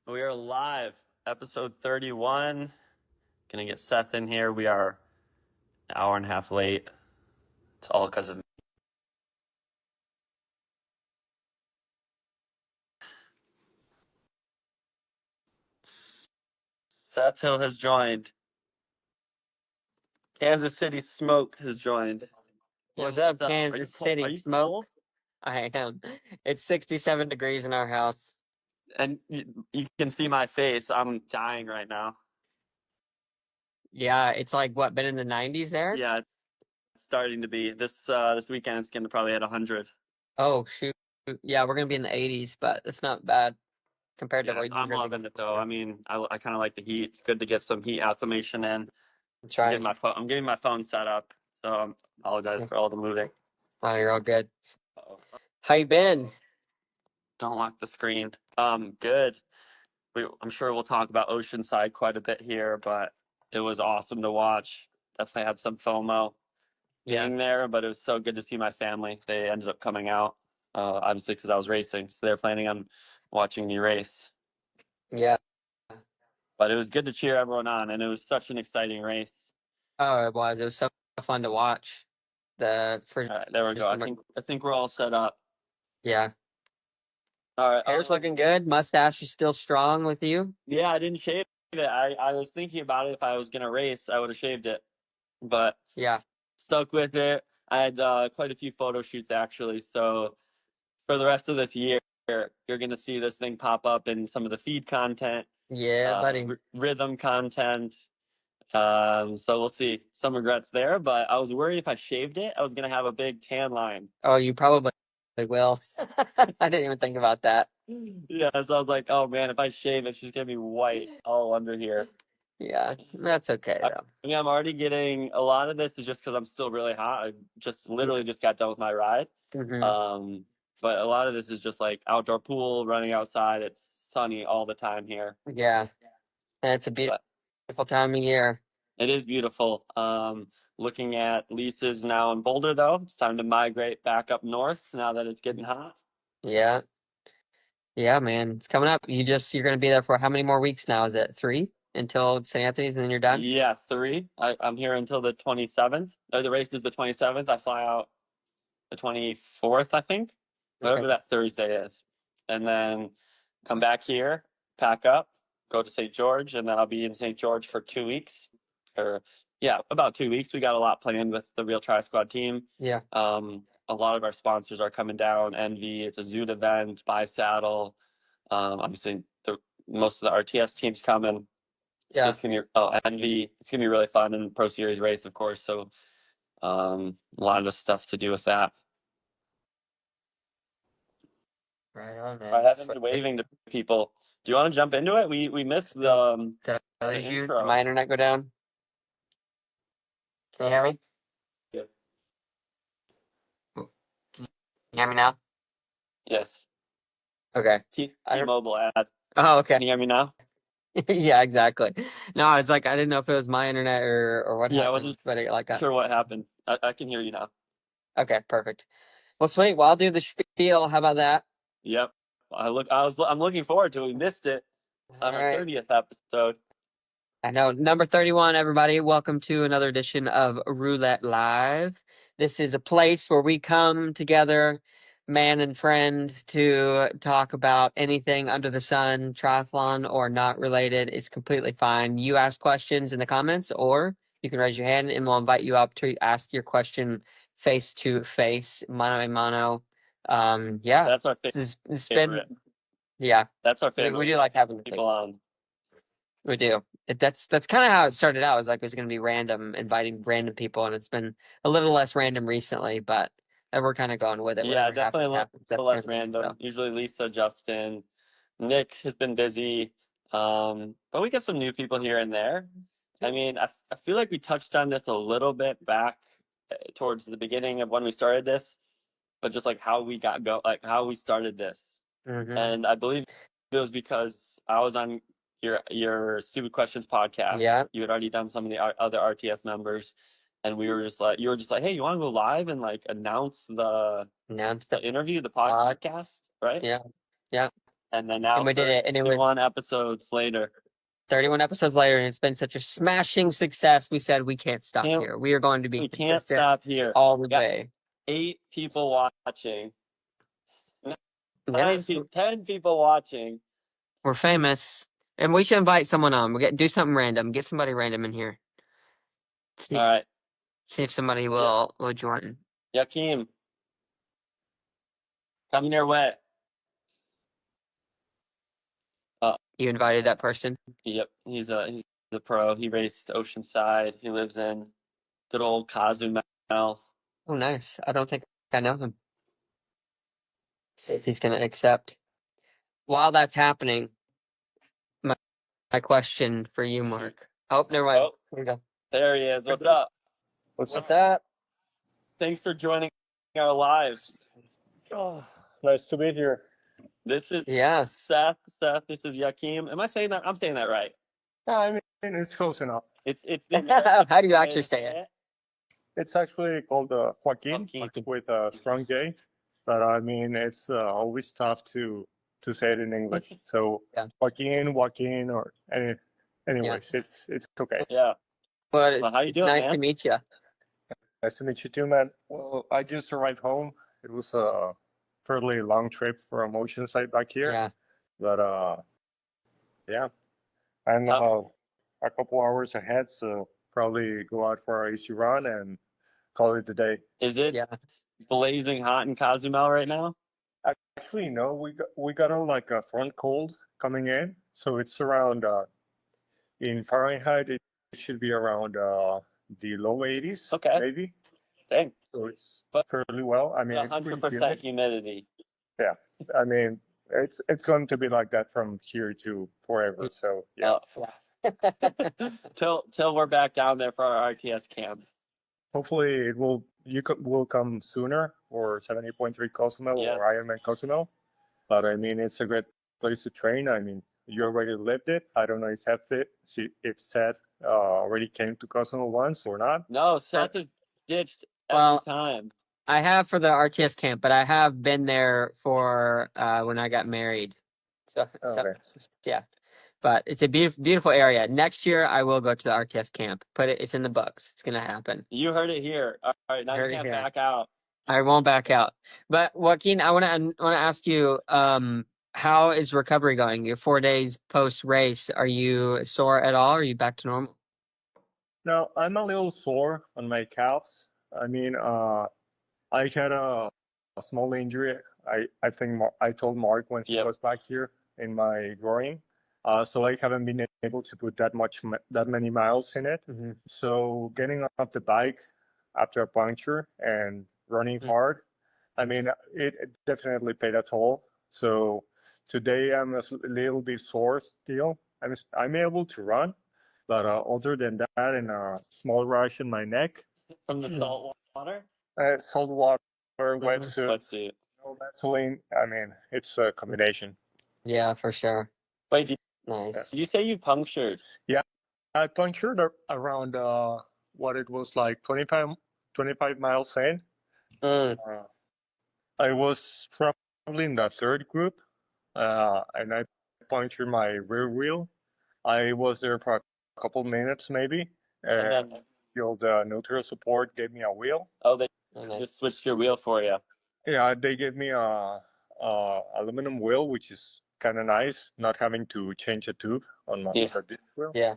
We are live, episode 31. Gonna get Seth in here. We are an hour and a half late. It's all because of me. Seth Hill has joined. Kansas City Smoke has joined. What's up, Kansas City Are you Smoke? cold? I am. It's 67 degrees in our house. And you can see my face. I'm dying right now. Yeah, it's like what, been in the 90s there? Yeah, it's starting to be. This weekend it's gonna probably hit 100. Oh, shoot. Yeah, we're gonna be in the 80s, but it's not bad compared to Yeah, where you're I'm gonna be loving going it though. for. I mean, I kind of like the heat. It's good to get some heat acclimation in. That's right. I'm getting my phone set up, so I apologize for all the moving. Oh, you're all good. Uh-oh. How you been? Don't lock the screen. Good. I'm sure we'll talk about Oceanside quite a bit here, but it was awesome to watch. Definitely had some FOMO Yeah. being there, but it was so good to see my family. They ended up coming out, obviously because I was racing, so they're planning on watching me race. Yeah. But it was good to cheer everyone on, and it was such an exciting race. Oh, it was. It was so fun to watch. All right, there we go. I think we're all set up. Yeah. All right. Hair's looking good. Mustache is still strong with you. Yeah, I didn't shave it. I was thinking about it. If I was gonna race, I would have shaved it, but Yeah. stuck with it. I had quite a few photo shoots actually. So for the rest of this year, you're gonna see this thing pop up in some of the feed content, Yeah, buddy. rhythm content. So we'll see. Some regrets there, but I was worried if I shaved it, I was gonna have a big tan line. Oh, you probably will. I didn't even think about that. Yeah, so I was like, oh man, if I shave, it's just gonna be white all under here. Yeah, that's okay though. I mean, I'm already getting a lot of this is just because I'm still really hot. I just literally just got done with my ride. Mm-hmm. Um, but a lot of this is just like outdoor pool, running outside. It's sunny all the time here. Yeah, and it's a But beautiful time of year. it is beautiful. Looking at leases now in Boulder, though, it's time to migrate back up north now that it's getting hot. Yeah, yeah, man, it's coming up. You're gonna be there for how many more weeks now? Is it 3 until St. Anthony's and then you're done? Yeah, 3. I'm here until the 27th. The race is the 27th. I fly out the 24th, I think, Okay. whatever that Thursday is. And then come back here, pack up, go to St. George, and then I'll be in St. George for 2 weeks. Or, yeah, about 2 weeks. We got a lot planned with the Real Tri Squad team. Yeah, A lot of our sponsors are coming down. Envy, it's a Zoot event, Buy Saddle. Obviously, most of the RTS teams coming. So yeah. it's gonna be Envy. It's gonna be really fun, and Pro Series race, of course. So a lot of stuff to do with that. Right on, I man. haven't been waving to people. Do you want to jump into it? We missed Did I the lose you? Did intro. my internet go down? Can you hear me? Yeah. Can you hear me now? Yes. Okay. I don't. T-Mobile ad. Oh, okay. Can you hear me now? Yeah, exactly. No, I was like, I didn't know if it was my internet or what Yeah, I happened, wasn't but it like got. sure what happened. I can hear you now. Okay, perfect. Well, sweet. Well, I'll do the spiel. How about that? Yep. I'm looking forward to it. We missed it All on our right. 30th episode. I know. Number 31, everybody. Welcome to another edition of Roulette Live. This is a place where we come together, man and friend, to talk about anything under the sun, triathlon or not related. It's completely fine. You ask questions in the comments, or you can raise your hand and we'll invite you up to ask your question face to face, mano a mano. Yeah, That's our it's been, favorite. yeah, That's our we favorite. do like having the People on. we do. That's kind of how it started out. It was like it was going to be random, inviting random people, and it's been a little less random recently, but we're kind of going with it. Yeah, Whatever definitely happens, happens. a That's little less kind of random. so. Usually Lisa, Justin, Nick has been busy. But we get some new people here and there. I mean, I feel like we touched on this a little bit back towards the beginning of when we started this, but just like how we like how we started this. Mm-hmm. And I believe it was because I was on your Stupid Questions podcast. Yeah, You had already done some of the other RTS members, and we were just like, you were just like, hey, you want to go live and like announce announced the the interview, the pod. podcast, right? Yeah, yeah. And then now And we did it, and it was 31 episodes later. 31 episodes later, and it's been such a smashing success. We said we can't stop Can't- here. We are going to be We can't consistent stop here. all the Got way. 8 people watching. Yeah, 10 people watching. we're famous, and we should invite someone on. We do something random. Get somebody random in here. See, All right. see if somebody will join. Joaquin, coming your way. You invited that person. Yep, he's a pro. He raced Oceanside. He lives in good old Cozumel. Oh, nice. I don't think I know him. See if he's gonna accept. While that's happening, my question for you, Mark. Oh, never mind. Oh, Here we go. there he is. What's up? What's up? Thanks for joining our live. Oh, nice to be here. This is Yeah. Seth. Seth, this is Joaquin. Am I saying that? I'm saying that right. Yeah, I mean, it's close enough. It's the American How do you way actually to say it? It's actually called Joaquin, Joaquin. with a strong J, but I mean, it's always tough to say it in English. So Yeah. Joaquin, or anyways, it's okay. Yeah. But Well, how you it's doing, nice man? to meet you. Nice to meet you too, man. Well, I just arrived home. It was a fairly long trip from Oceanside back here, Yeah. but yeah, I'm a couple hours ahead, so probably go out for our easy run and call it the day. Is it Yeah. blazing hot in Cozumel right now? Actually, no, we got a front cold coming in, so it's around in Fahrenheit it should be around the low 80s, Okay. maybe. Dang. So it's But fairly well. I mean, it's pretty 100% humid. humidity. Yeah, I mean, it's going to be like that from here to forever. So yeah, Till we're back down there for our RTS camp. hopefully it will come sooner, or 70.3 Cozumel Yeah. or Ironman Cozumel. But I mean, it's a great place to train. I mean, you already lived it. I don't know if Seth already came to Cozumel once or not. No, Seth is ditched every Well, time. I have for the RTS camp, but I have been there for when I got married. So Okay. yeah. But it's a beautiful, beautiful area. Next year, I will go to the RTS camp. It's in the books. It's gonna happen. You heard it here. All right, now you Heard it can't here. back out. I won't back out. But Joaquin, I want to ask you, how is recovery going? Your 4 days post race, are you sore at all? Or are you back to normal? Now I'm a little sore on my calves. I mean, I had a small injury. I think I told Mark when he Yep. was back here in my groin. So I haven't been able to put that many miles in it. Mm-hmm. So getting off the bike after a puncture and running hard, I mean, it definitely paid a toll. So today I'm a little bit sore still. I'm able to run, but other than that, and a small rash in my neck, From the salt water? salt water, wetsuit, Let's see. no Vaseline. I mean, it's a combination. Yeah, for sure. Wait, did Nice. you say you punctured? Yeah, I punctured around what it was like 25 miles in. Mm. I was probably in the third group, and I punctured my rear wheel. I was there for a couple minutes maybe, And and then, the neutral support gave me a wheel. oh, they Oh, nice. just switched your wheel for you. Yeah, they gave me a aluminum wheel, which is kind of nice, not having to change a tube on Yeah. the disc wheel. Yeah.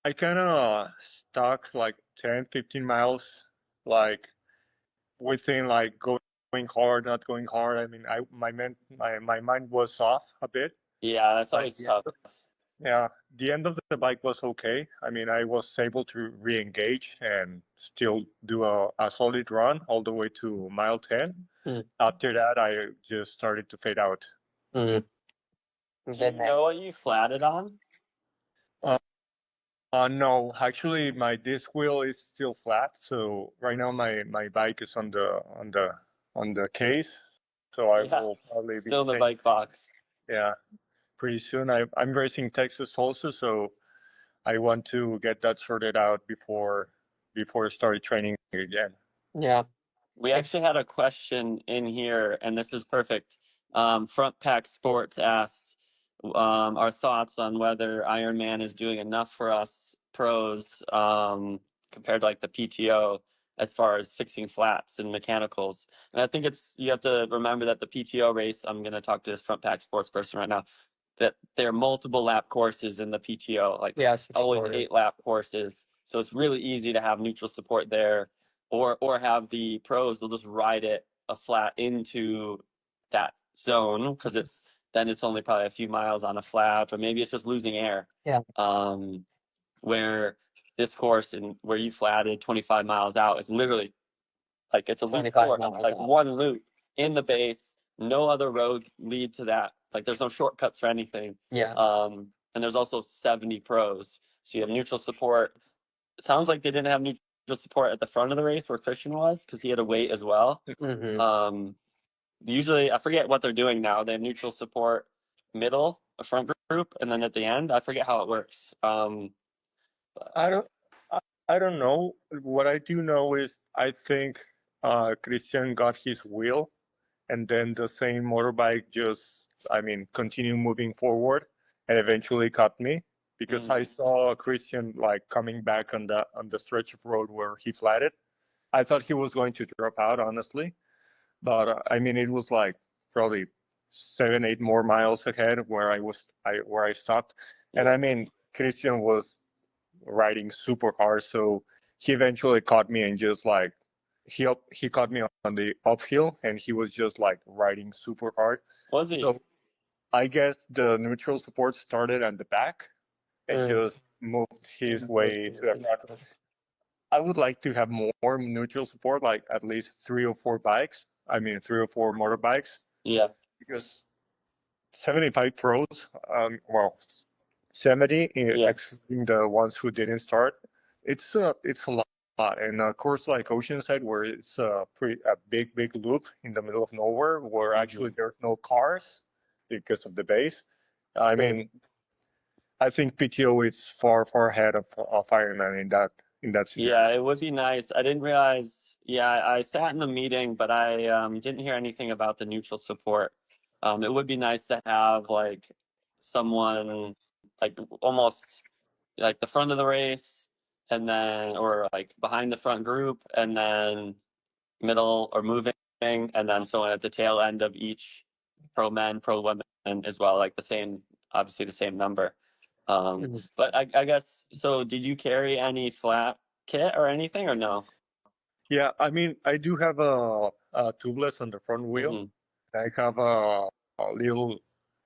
I kind of stuck like 10, 15 miles, like within like going hard, not going hard. I mean, my mind was off a bit. Yeah, that's But always the tough. yeah, the end of the bike was okay. I mean, I was able to re-engage and still do a solid run all the way to mile 10. Mm. After that, I just started to fade out. Mm. Do you know what you flatted on? No, actually, my disc wheel is still flat. So right now, my bike is on the case. So I Yeah, will probably be still in the changing. bike box. Yeah, pretty soon. I'm racing Texas also, so I want to get that sorted out before start training again. Yeah. We actually had a question in here, and this is perfect. Front Pack Sports asked our thoughts on whether Ironman is doing enough for us pros compared to like the PTO as far as fixing flats and mechanicals. And I think you have to remember that the PTO race, I'm going to talk to this Front Pack Sports person right now, that there are multiple lap courses in the PTO, like Yes, always supported. 8 lap courses. So it's really easy to have neutral support there, or have the pros. They'll just ride it a flat into that zone because it's only probably a few miles on a flat, or maybe it's just losing air. Yeah. Where this course and where you flatted 25 miles out, it's literally like it's a loop 25 course, miles like out. one loop in the base. No other roads lead to that. Like there's no shortcuts or anything. Yeah. And there's also 70 pros. So you have neutral support. It sounds like they didn't have neutral support at the front of the race where Christian was because he had to wait as well. Mm-hmm. Usually, I forget what they're doing now. They have neutral support middle, a front group, and then at the end, I forget how it works. I don't I don't know. What I do know is I think Christian got his wheel, and then the same motorbike just, I mean, continue moving forward, and eventually caught me because I saw Christian like coming back on the stretch of road where he flatted. I thought he was going to drop out, honestly, but I mean, it was like probably 7, 8 more miles ahead where I stopped, and I mean, Christian was riding super hard. So he eventually caught me and just like he caught me on the uphill and he was just like riding super hard. Was he? So I guess the neutral support started at the back and just moved his way to the front. I would like to have more neutral support, like at least 3 or 4 bikes. I mean, 3 or 4 motorbikes, Yeah. because 75 pros, well, 70, Yeah. excluding the ones who didn't start. It's a lot. And a course like Oceanside, where it's a big loop in the middle of nowhere, where actually there's no cars because of the base. I mean, I think PTO is far ahead of Ironman in that scenario. Yeah, it would be nice. I didn't realize. Yeah, I sat in the meeting, but I didn't hear anything about the neutral support. It would be nice to have like someone like almost like the front of the race, and then or like behind the front group, and then middle or moving, and then someone at the tail end of each pro men, pro women as well, like the same, obviously the same number. But I guess so. Did you carry any flat kit or anything or no? Yeah, I mean, I do have a tubeless on the front wheel. Hmm. I have a little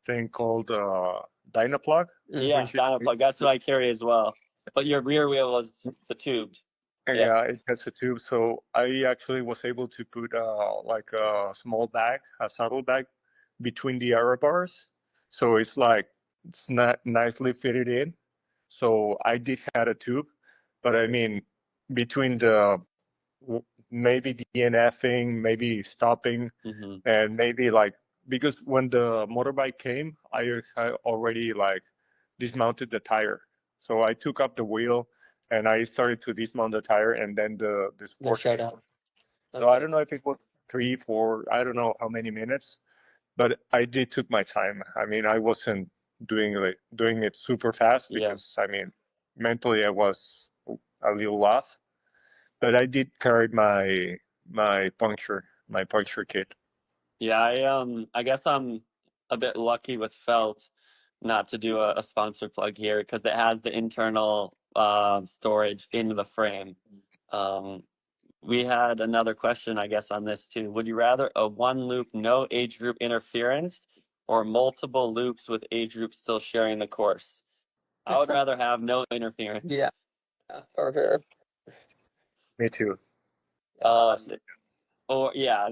thing called Dynaplug, Yeah, which is Dynaplug. That's what I carry as well. But your rear wheel was the tubed. Yeah. yeah, it has a tube. So I actually was able to put like a small bag, a saddle bag, between the aero bars. So it's like it's not nicely fitted in. So I did have a tube, but I mean, between the maybe DNFing, maybe stopping, Hmm. and maybe like because when the motorbike came, I had already like dismounted the tire. So I took up the wheel and I started to dismount the tire, and then the No sport showed came. up. So I don't Okay. know if it was 3, 4, I don't know how many minutes, but I did took my time. I mean, I wasn't doing it super fast Yeah. because I mean, mentally I was a little off, but I did carry my puncture kit. Yeah, I guess I'm a bit lucky with Felt not to do a sponsor plug here because it has the internal storage in the frame. Um, we had another question, I guess, on this too. Would you rather a one loop, no age group interference, or multiple loops with age groups still sharing the course? I would rather have no interference. Yeah, for sure. Me too. Uh, or yeah,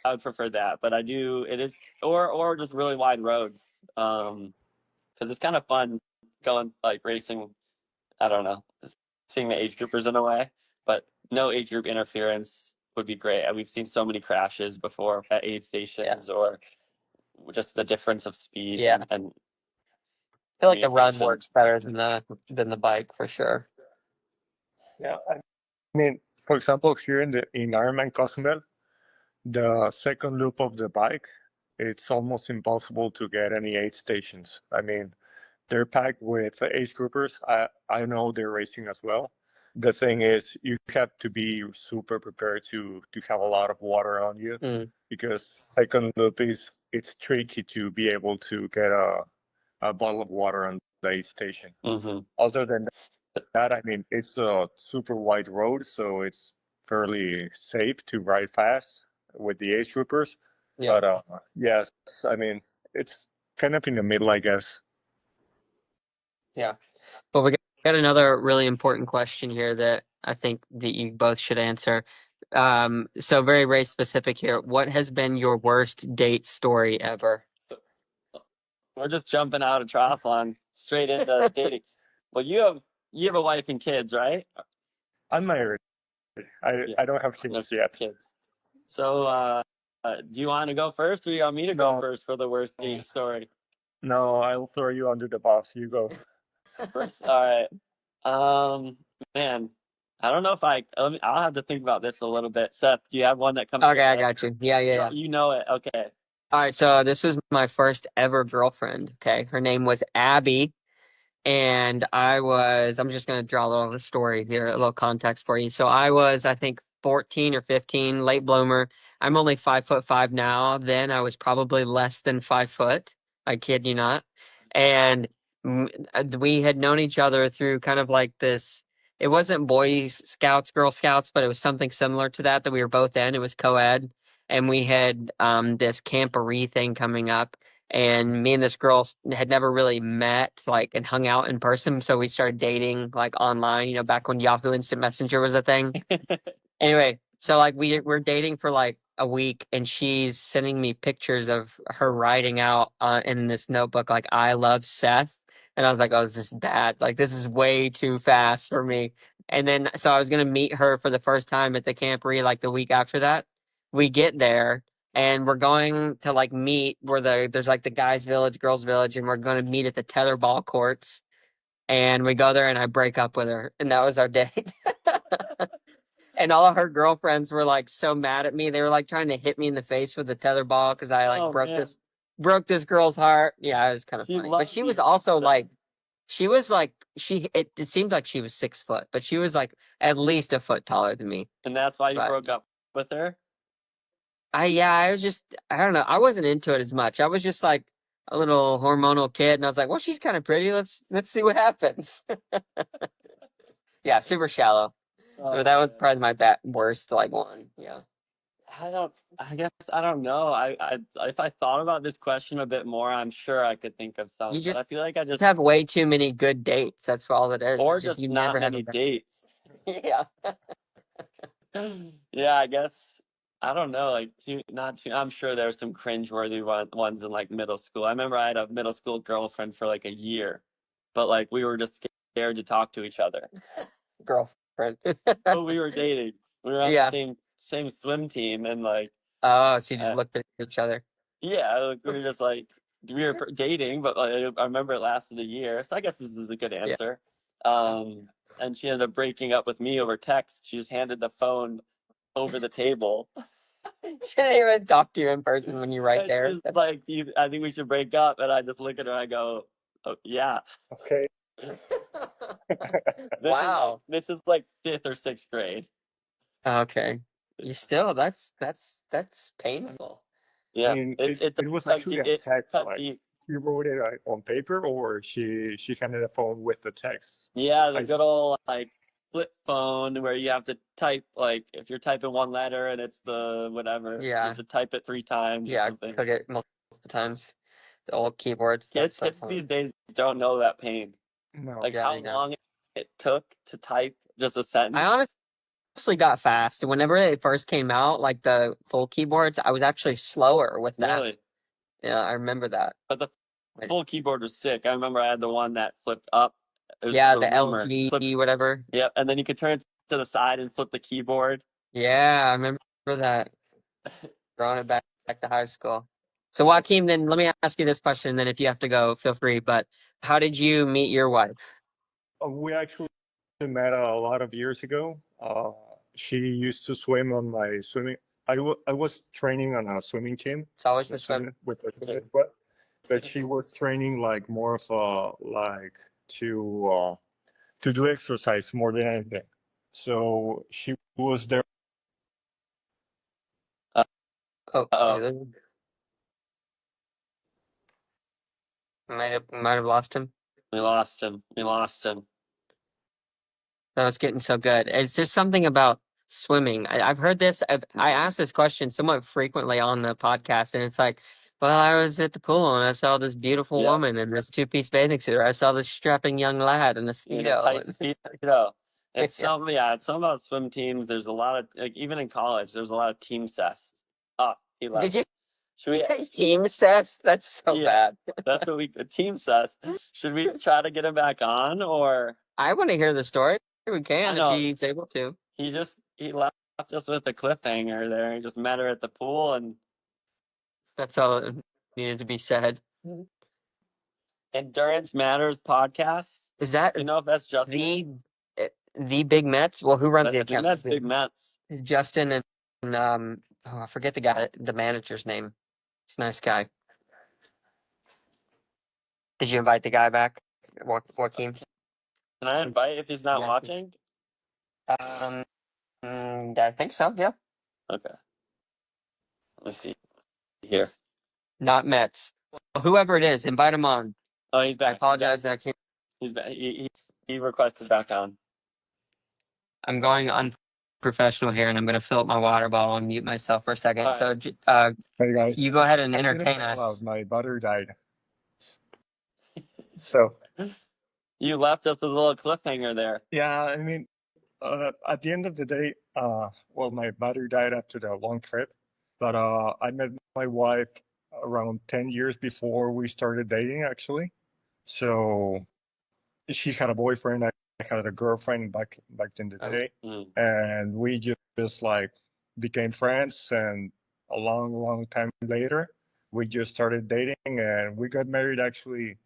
I would prefer that, but I do. It is or just really wide roads. Because it's kind of fun going like racing. I don't know, seeing the age groupers in a way, but no age group interference would be great. We've seen so many crashes before at aid stations or just the difference of speed Yeah. and I feel like the run communication. works better than the bike for sure. Yeah, I mean, for example, here in Ironman Cozumel, the second loop of the bike, it's almost impossible to get any aid stations. I mean, they're packed with age groupers. I know they're racing as well. The thing is, you have to be super prepared to have a lot of water on you Mm, because second loop is it's tricky to be able to get a bottle of water on the aid station. Hmm. Other than that, I mean, it's a super wide road, so it's fairly safe to ride fast with the age troopers. yeah. But yes, I mean, it's kind of in the middle, I guess. Yeah. Well, we got another really important question here that I think that you both should answer. So very race specific here. What has been your worst date story ever? We're just jumping out of triathlon straight into dating. Well, you have a wife and kids, right? I'm married. Yeah, I don't have no kids yet. kids. So, do you want to go first, or you want me to go No, first for the worst date story? no, I'll throw you under the bus. You go. First, all right. Man, I don't know if I'll have to think about this a little bit. Seth, do you have one that comes to Okay, your I head? got you. Yeah, yeah, yeah. You know it. Okay. All right, so this was my first ever girlfriend. Okay, her name was Abby. And I'm just going to draw a little story here, a little context for you. So I was, I think, 14 or 15, late bloomer. I'm only 5'5" now. Then I was probably less than 5 foot. I kid you not. And we had known each other through kind of like this. It wasn't Boy Scouts, Girl Scouts, but it was something similar to that we were both in. It was co-ed. And we had this camporee thing coming up, and me and this girl had never really met like and hung out in person, so we started dating like online, back when Yahoo Instant Messenger was a thing. Anyway, so like we're dating for like a week, and she's sending me pictures of her writing out in this notebook like "I love Seth," and I was like, "Oh, this is bad. Like this is way too fast for me." And then so I was gonna meet her for the first time at the camporee like the week after that. We get there, and we're going to like meet where there's like the guys' village, girls' village, and we're going to meet at the tetherball courts. And we go there, and I break up with her, and that was our date. And all of her girlfriends were like so mad at me. They were like trying to hit me in the face with the tetherball because I like Oh man, broke this girl's heart. Yeah, it was kind of she funny. But loves she was you. also like it seemed like she was 6 foot, but she was like at least a foot taller than me. And that's why you But broke up with her? I was just I don't know. I wasn't into it as much. I was just like a little hormonal kid, and I was like, well, she's kind of pretty. Let's see what happens. Yeah, super shallow. So Oh that was man. probably my worst like one. Yeah. I guess I don't know. If I thought about this question a bit more, I'm sure I could think of You some, but just I feel like I just, have way too many good dates. That's all it is. or It's just just you not never have many a bad. dates. Yeah. Yeah, I guess I don't know. Like, not too. I'm sure there's some cringeworthy ones in like middle school. I remember I had a middle school girlfriend for like a year, but like we were just scared to talk to each other. Girlfriend. But we were dating. We were on the Yeah. same swim team, and like, Oh, so you just uh, looked at each other. yeah, like, we were just like we were dating, but like, I remember it lasted a year. So I guess this is a good Yeah. answer. And she ended up breaking up with me over text. She just handed the phone over the table. She didn't even talk to you in person when you're right And there. she's like, I think we should break up. And I just look at her, I go, oh, yeah. Okay. Wow. This is like fifth or sixth grade. Okay. You still that's painful. I Yeah, mean, it it was cut actually deep. a It text. cut Like deep. she wrote it on paper, or she handed a phone with the text. Yeah, the I good old like flip phone where you have to type like if you're typing one letter and it's the whatever, you have Yeah. to type it 3 times or Yeah. something. Click it multiple times. The old keyboards. That's so Kids these fun. days don't know that pain. no. Like Yeah, how they don't. long it took to type just a I sentence. honestly got fast. Whenever it first came out, like the full keyboards, I was actually slower with that. Really. Yeah, I remember that. But the Like, full keyboard was sick. I remember I had the one that flipped up. It was yeah, the the rumor. Flip, LG whatever. yeah, and then you could turn it to the side and flip the keyboard. Yeah, I remember that. Throwing it back to high school. So Joaquin, then let me ask you this question. And then if you have to go, feel free. But how did you meet your wife? We actually met a lot of years ago. She used to swim on my swimming. I was training on a swimming team. It's always the swim. With the swimming, but she was training like more of a like to do exercise more than anything. So she was there. Uh Oh, oh. might have lost him. We lost him. We lost him. That was getting so good. It's just something about swimming. I've heard this. I asked this question somewhat frequently on the podcast, and it's like, well, I was at the pool and I saw this beautiful Yeah. woman in this two-piece bathing suit. Or I saw this strapping young lad in a In a speedo. tight speedo. It's Yeah. something, yeah, it's something about swim teams. There's a lot of, like, even in college, there's a lot of team cess. Oh, he Did left. you Should we, say team cess? That's so yeah, bad. that's what a team cess. Should we try to get him back on, or? I want to hear the story. We I can if know, he's able to. he left us with a cliffhanger there. He just met her at the pool, and That's all that needed to be said. Endurance Matters podcast. Is that You know if that's Justin? the Big Mets? Well, who runs the I think account? that's Big Mets. Is Justin and oh, I forget the manager's name. He's a nice guy. Did you invite the guy back, Joaquin? Can I invite if he's not Yeah. watching? I think so. Yeah. Okay. Let me see here. Not Mets. Well, whoever it is, invite him on. Oh, he's I back. apologize that I can't. He's back. He requested back on. I'm going unprofessional here, and I'm going to fill up my water bottle and mute myself for a second. All So, Hey guys, you go ahead and I didn't entertain know us. my battery died. So You left us with a little cliffhanger there. yeah, I mean, at the end of the day, well, my battery died after the long trip, but I met my wife around 10 years before we started dating, actually. So she had a boyfriend, I had a girlfriend back in the day, and we just like became friends, and a long time later, we just started dating, and we got married actually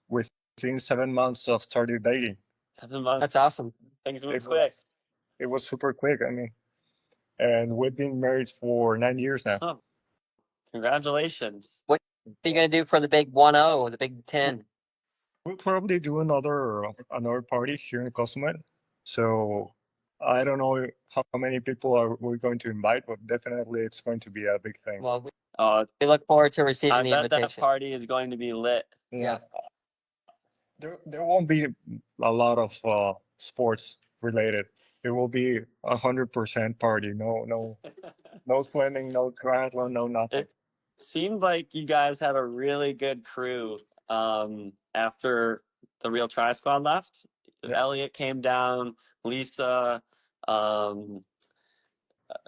within 7 months of started dating. 7 months. That's awesome. Things move quick. It was super quick. I mean, and we've been married for 9 years now. Oh, congratulations. What are you going to do for the big 1-0, the Big 10? We'll probably do another party here in Cozumel. So I don't know how many people are we going to invite, but definitely it's going to be a big thing. Well, we look forward to receiving I the bet invitation. that party is going to be lit. Yeah. There won't be a lot of sports related. It will be 100% party. No swimming, no triathlon, no nothing. It seemed like you guys had a really good crew after the Real Tri Squad left. Yeah. Elliot came down, Lisa, and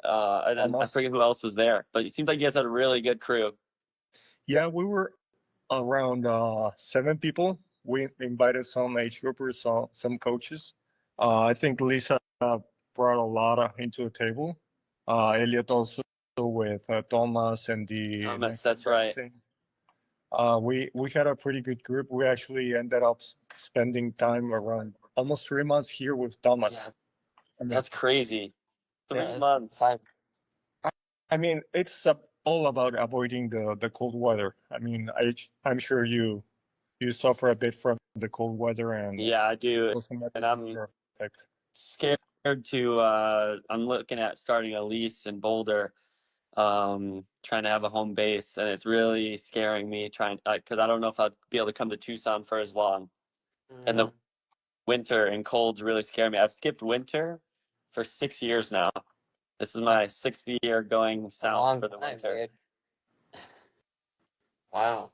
I forget who else was there, but it seemed like you guys had a really good crew. Yeah, we were around 7 people. We invited some age groupers, some coaches. I think Lisa brought a lot into the table. Elliot also with Thomas and the Thomas, that's right. We had a pretty good group. We actually ended up spending time around almost 3 months here with Thomas. Yeah. I mean, That's crazy. 3 Yeah, months. I mean, it's all about avoiding the cold weather. I mean, I'm sure you suffer a bit from the cold weather, and Yeah, I do. And I'm perfect. scared to I'm looking at starting a lease in Boulder, trying to have a home base, and it's really scaring me trying because I don't know if I'll be able to come to Tucson for as long. And the winter and colds really scare me. I've skipped winter for 6 years now. This is my 6th year going south for the winter. Dude. Wow.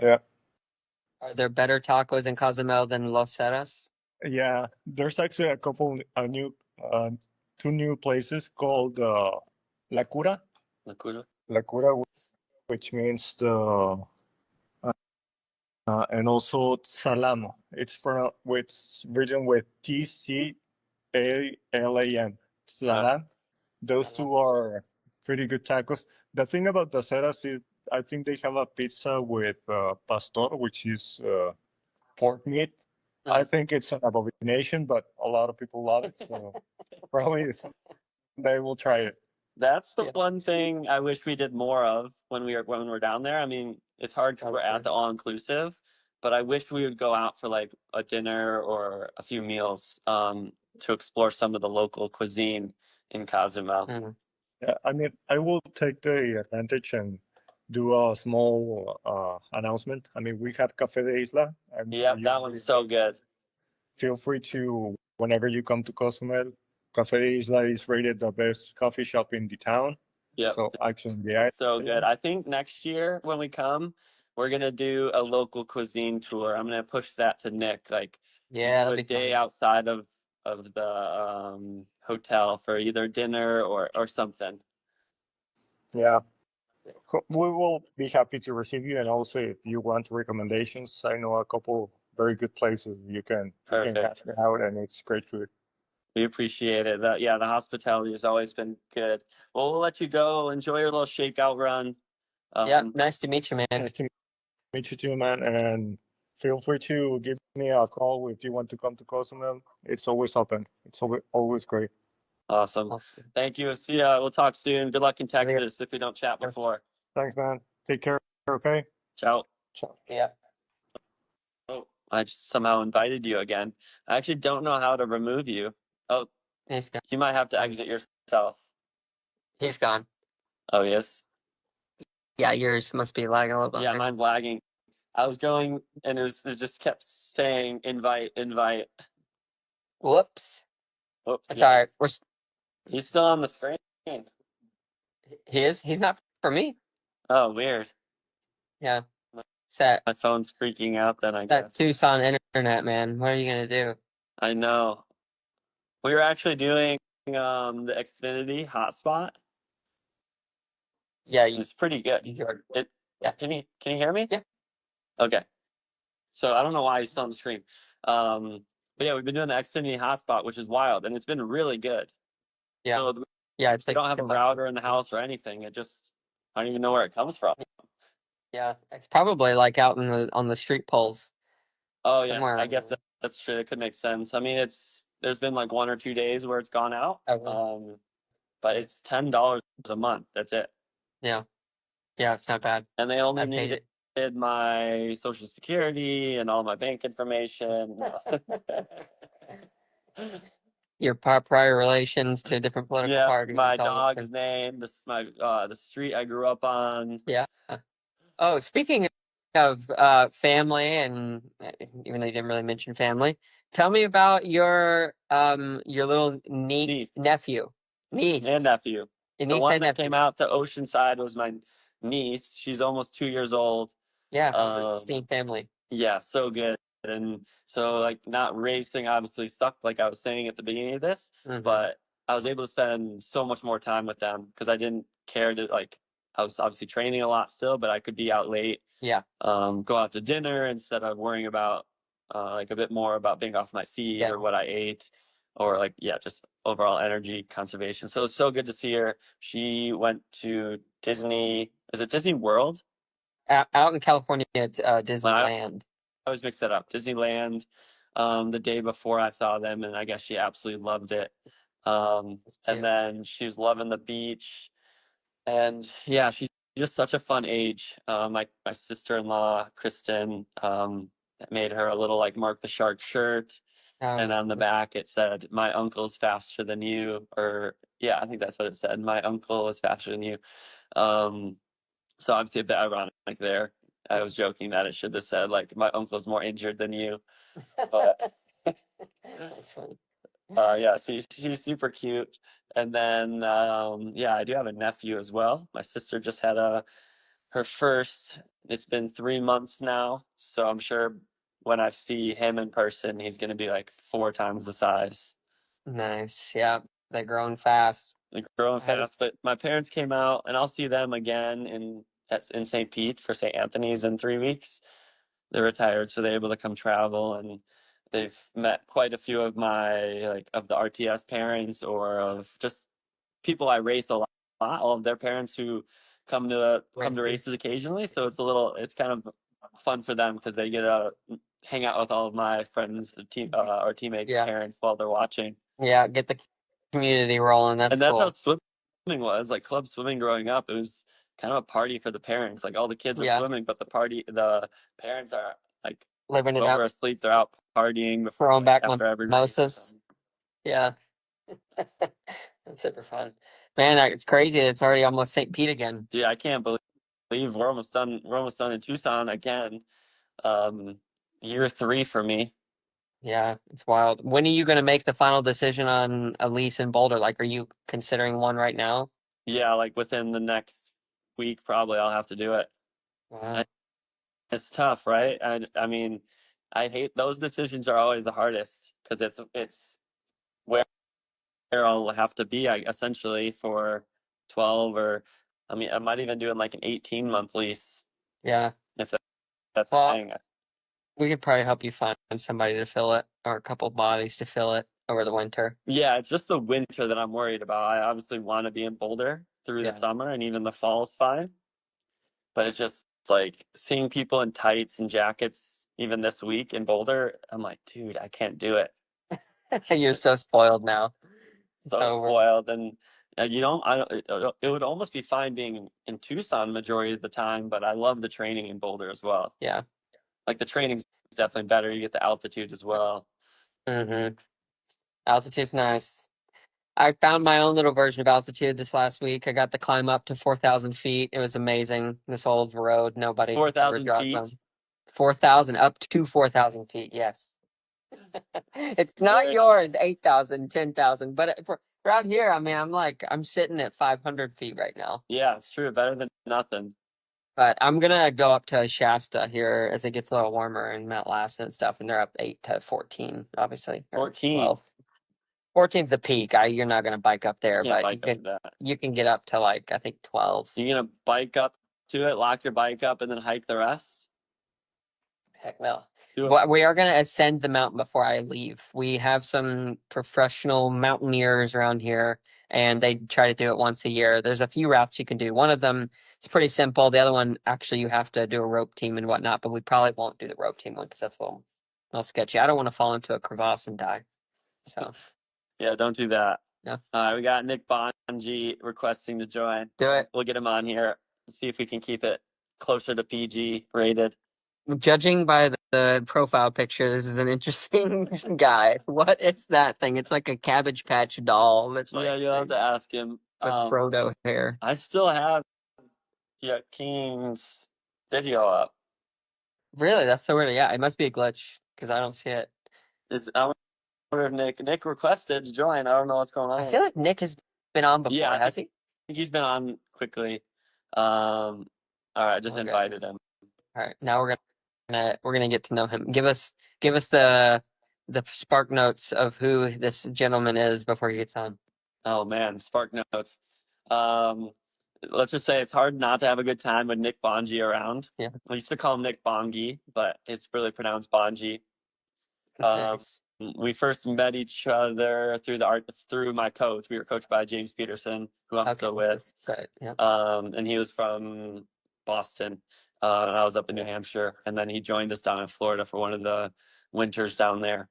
Yeah. Are there better tacos in Cozumel than Los Ceras? Yeah, there's actually a couple two new places called La Cura. La Cura, which means and also Salamo. It's written with Tcalam. Salam. Those two are pretty good tacos. The thing about the Ceras is, I think they have a pizza with pastor, which is pork meat. I think it's an abomination, but a lot of people love it. So probably They will try it. That's the Yeah. one thing I wish we did more of when we're down there. I mean, it's hard because we're at the all inclusive, but I wish we would go out for like a dinner or a few meals to explore some of the local cuisine in Cozumel. Mm. Yeah, I mean, I will take the advantage and do a small announcement. I mean, we have Café de Isla, and Yep, that one's so good. feel free to, whenever you come to Cozumel, Café de Isla is rated the best coffee shop in the town. Yep, So actually, the so good. island. I think next year when we come, we're gonna do a local cuisine tour. I'm gonna push that to Nick, like Yeah, do that'd a be day fun. outside of the hotel for either dinner or something. Yeah, we will be happy to receive you. And also, if you want recommendations, I know a couple very good places you can Perfect. check out, and it's great food. We appreciate it. Yeah, the hospitality has always been good. Well, we'll let you go. Enjoy your little shakeout run. Yeah, Um, nice to meet you, man. Nice to meet you too, man. And feel free to give me a call if you want to come to Cozumel. It's always open. It's always great. awesome. Awesome. Thank you. See ya. We'll talk soon. Good luck in Yeah. Texas if we don't chat before. Thanks, man. Take care. Okay. Ciao. Ciao. Yeah. Oh, I just somehow invited you again. I actually don't know how to remove you. Oh, He's gone. you might have to exit yourself. He's gone. Oh, yes. Yeah, yours must be lagging a little bit. Yeah, mine's lagging. I was going and it just kept saying invite, invite. Whoops. Oops. That's Yeah, all right. he's still on the screen. He is. He's not for me. Oh, weird. Yeah. It's that My phone's freaking out then, I guess. Tucson internet, man. What are you gonna do? I know. We were actually doing the Xfinity hotspot. Yeah, And it's pretty good. you're. It Yeah. can you hear me? Yeah. Okay. So I don't know why he's still on the screen. But yeah, we've been doing the Xfinity hotspot, which is wild, and it's been really good. Yeah. So Yeah. It's we like don't have a $2. router in the house or anything. It just I don't even know where it comes from. Yeah, it's probably like out in the on the street poles Oh yeah, somewhere I around guess there. that's true. It could make sense. I mean, there's been like 1 or 2 days where it's gone out. Oh, really? But it's $10 a month. That's it. Yeah. Yeah, it's not bad. And they only I paid needed it. my social security and all my bank information. Your prior relations to different political Yeah, parties, my all dog's different. name, the street I grew up on. Yeah. Oh, speaking of family, and even though you didn't really mention family, tell me about your little Niece and niece, nephew. your The niece one and that came nephew. out to Oceanside was my niece. She's almost 2 years old. Yeah, how's it Um, seeing family? yeah, so good. And so like not racing obviously sucked like I was saying at the beginning of this, Mm-hmm. but I was able to spend so much more time with them because I didn't care to like I was obviously training a lot still, but I could be out late, Yeah, go out to dinner instead of worrying about like a bit more about being off my feet yeah. or what I ate or like yeah, just overall energy conservation. So it was so good to see her. She went to Disney. Is it Disney World? Out in California at I Disneyland. always mix that up. Disneyland, the day before I saw them, and I guess she absolutely loved it. That's And cute. then she was loving the beach, and yeah, she's just such a fun age. My sister-in-law, Kristen, made her a little like Mark the Shark shirt, and on the back it said, "My uncle's faster than you," or yeah, I think that's what it said. My uncle is faster than you. Um, so obviously a bit ironic there. I was joking that it should have said like my uncle's more injured than you, but That's funny. yeah, so she's super cute. And then yeah, I do have a nephew as well. My sister just had her first. It's been 3 months now, so I'm sure when I see him in person, he's gonna be like 4 times the size. Nice. Yeah, they're growing fast. Like growing I haven't. fast. But my parents came out, and I'll see them again in St. Pete for St. Anthony's in 3 weeks. They're retired, so they're able to come travel, and they've met quite a few of my like of the RTS parents or of just people I race a lot. All of their parents who come to races Races. occasionally. So it's kind of fun for them because they get to hang out with all of my friends, team or teammates' Yeah. parents while they're watching. Yeah, get the community rolling. That's And that's how cool. swimming was, like club swimming growing up. It was kind of a party for the parents. Like all the kids are Yeah. swimming, but the parents are like Living it over up, asleep. They're out partying before, throwing back after every race or mimosas. something. Yeah. That's super fun. Man, it's crazy. It's already almost St. Pete again. Dude, I can't believe we're almost done. We're almost done in Tucson again. Year 3 for me. Yeah, it's wild. When are you going to make the final decision on a lease in Boulder? Like, are you considering one right now? Yeah, like within the next week, probably I'll have to do it. Wow. It's tough, right? I mean, I hate those decisions are always the hardest because it's where I'll have to be essentially for 12 or I mean, I might even do it like an 18-month lease Yeah. if that's a Well, thing. we could probably help you find somebody to fill it or a couple bodies to fill it over the winter. Yeah, it's just the winter that I'm worried about. I obviously want to be in Boulder through the Yeah. summer and even the fall is fine. But it's just like seeing people in tights and jackets even this week in Boulder, I'm like, dude, I can't do it. You're so spoiled now. It's So over. spoiled. And you don't, I don't, it would almost be fine being in Tucson majority of the time, but I love the training in Boulder as well. Yeah. Like the training's definitely better. You get the altitude as well. Mm-hmm. Altitude's nice. I found my own little version of altitude this last week. I got the climb up to 4,000 feet. It was amazing. This old road, nobody ever 4,000 dropped feet. on. 4,000 up to 4,000 feet. Yes. It's not Sure. yours, 8,000, 10,000. But for out here, I mean, I'm sitting at 500 feet right now. Yeah, it's true. Better than nothing. But I'm gonna go up to Shasta here as it gets a little warmer and Mount Lassen and stuff, and they're up 8 to 14, obviously. Or 14. 12. 14's the peak. You're not gonna bike up there, Can't but bike up to that. you can get up to like I think 12. You're gonna bike up to it, lock your bike up, and then hike the rest? Heck no. Do it. But we are going to ascend the mountain before I leave. We have some professional mountaineers around here, and they try to do it once a year. There's a few routes you can do. One of them is pretty simple. The other one, actually, you have to do a rope team and whatnot, but we probably won't do the rope team one because that's a little sketchy. I don't want to fall into a crevasse and die. So, Yeah, don't do that. no. All right, we got Nick Bonji requesting to join. Do it. We'll get him on here. See if we can keep it closer to PG rated. Judging by the profile picture, this is an interesting guy. What is that thing? It's like a Cabbage Patch doll. That's Yeah, like you'll have to ask him. with Frodo hair. I still have Joaquin's video up. Really? That's so weird. Yeah, it must be a glitch because I don't see it. I wonder if Nick requested to join. I don't know what's going on. I feel like Nick has been on before, Yeah, has he? think he's been on quickly. All right, I just Okay. invited him. All right, now we're gonna get to know him. Give us the spark notes of who this gentleman is before he gets on. Oh man, spark notes. Let's just say it's hard not to have a good time with Nick Bonji around. Yeah. We used to call him Nick Bongi, but it's really pronounced Bonji. Nice. We first met each other through my coach. We were coached by James Peterson, who I'm still with. Right. Yeah. And he was from Boston. And I was up in New Hampshire, and then he joined us down in Florida for one of the winters down there.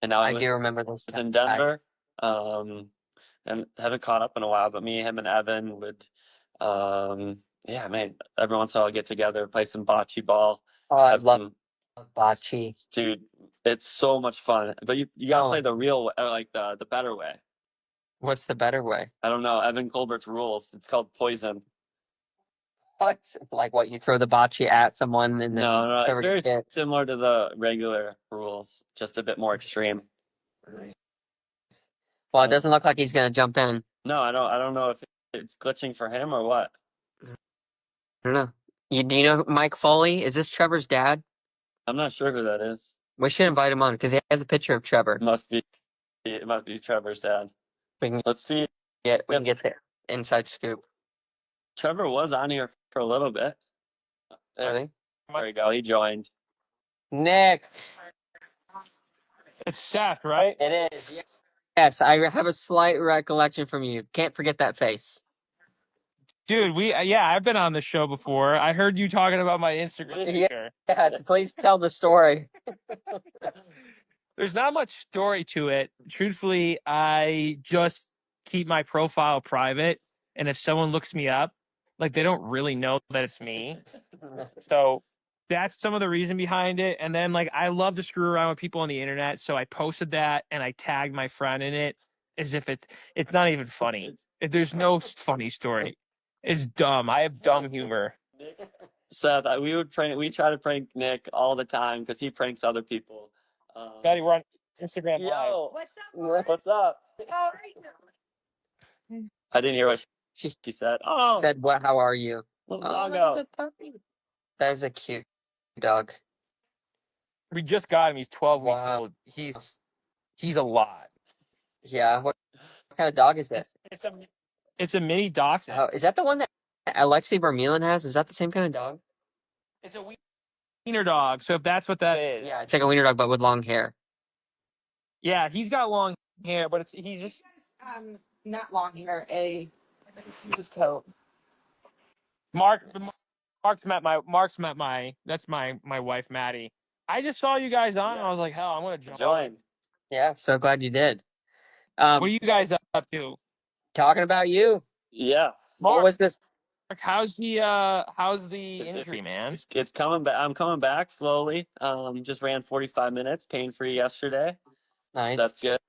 And now I do remember this. was in Denver. And haven't caught up in a while, but me, him, and Evan would, yeah, man, every once in a while get together, play some bocce ball. Oh, I love bocce. Dude, it's so much fun. But you gotta Oh. play the real way, or like the better way. What's the better way? I don't know. Evan Colbert's rules. It's called poison. What? Like what? You throw the bocce at someone and then No, it's whoever very gets hit. similar to the regular rules, just a bit more extreme. Well, it doesn't look like he's gonna jump in. No, I don't know if it's glitching for him or what. I don't know. Do you know Mike Foley? Is this Trevor's dad? I'm not sure who that is. We should invite him on because he has a picture of Trevor. It must be Trevor's dad. Let's see. We can get the inside scoop. Trevor was on here for a little bit. There we go. He joined. Nick. It's Seth, right? It is. Yes, I have a slight recollection from you. Can't forget that face. Dude, I've been on the show before. I heard you talking about my Instagram picture. Yeah, please tell the story. There's not much story to it. Truthfully, I just keep my profile private, and if someone looks me up, like they don't really know that it's me. So that's some of the reason behind it. And then like I love to screw around with people on the internet, so I posted that and I tagged my friend in it as if it's not even funny. There's no funny story. It's dumb. I have dumb humor. Seth, we try to prank Nick all the time because he pranks other people. Maddie, we're on Instagram Live. Yo, What's up? what's up? How are you? I didn't hear what She she said. Oh, said, "What? How are you?" little Oh, look at doggo. the puppy. That is a cute dog. We just got him. He's 12 weeks Wow. old. He's a lot. Yeah. What kind of dog is it? It's a mini dachshund. Oh, is that the one that Alexei Vermeulen has? Is that the same kind of dog? It's a wiener dog. So if that's what that is, Yeah, it's like a wiener dog, but with long hair. yeah, he's got long hair, but he's just Not long hair. his coat. Mark's met my that's my wife Maddie. I just saw you guys on and I was like, hell, I'm gonna join. Yeah, so glad you did. What are you guys up to? Talking about you. Yeah, What Mark, was this? how's the injury, man? it's coming back. I'm coming back slowly. Just ran 45 minutes, pain free yesterday. Nice. That's good.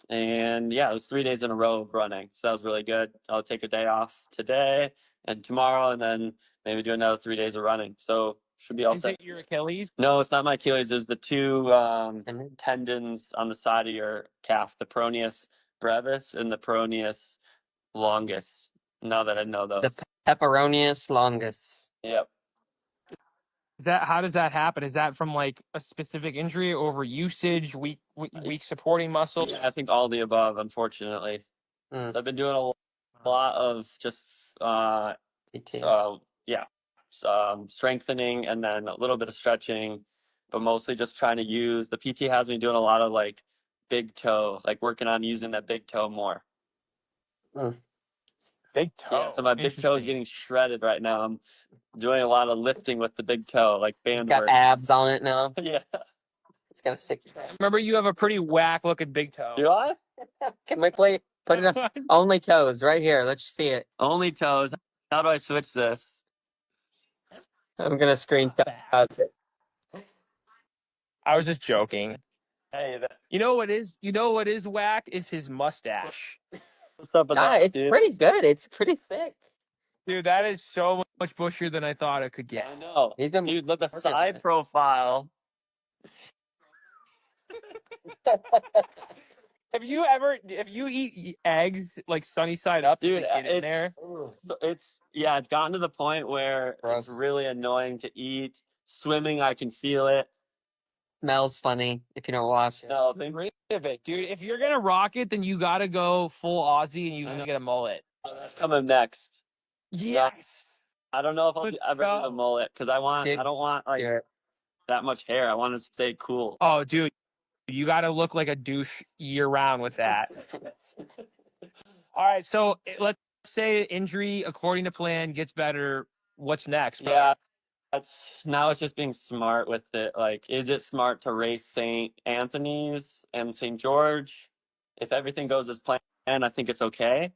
And yeah, it was 3 days in a row of running, so that was really good. I'll take a day off today and tomorrow, and then maybe do another 3 days of running. So should be all Is set. it your Achilles? No, it's not my Achilles. There's the two tendons on the side of your calf, the peroneus brevis and the peroneus longus. Now that I know those. The pepperonius longus. Yep. How does that happen? Is that from like a specific injury, over usage, weak supporting muscles? Yeah, I think all the above, unfortunately. Mm. So I've been doing a lot of just PT. yeah, strengthening and then a little bit of stretching, but mostly just trying to use the PT has me doing a lot of like big toe, like working on using that big toe more. Big toe. Yeah, so my big toe is getting shredded right now. I'm doing a lot of lifting with the big toe, like It's band got work. abs on it now. Yeah. It's got a six-pack. Remember, you have a pretty whack looking big toe. Do I? Can we play? Put it on only toes right here. Let's see it. Only toes. How do I switch this? I'm gonna screenshot it. I was just joking. Hey, You know what is whack is his mustache. what's up with Nah, that, it's dude? pretty good. It's pretty thick. Dude, that is so much bushier than I thought it could get. I know. He's been Dude, look, the working on side this. profile. Have you eat eggs like sunny side up? Dude, to get in there. It's gotten to the point where Gross. it's really annoying to eat. Swimming, I can feel it. Smells funny if you don't wash it. No, Rid of it, dude. If you're gonna rock it, then you gotta go full Aussie and you gotta get a mullet. that's coming next. Yes. I don't know if I'll Let's ever do a go. mullet because I don't want like Here. that much hair. I want to stay cool. Oh, dude, you gotta look like a douche year round with that. All right, so let's say injury according to plan gets better. What's next? Bro? Yeah, now it's just being smart with it. Like, is it smart to race St. Anthony's and St. George? If everything goes as planned, I think it's okay.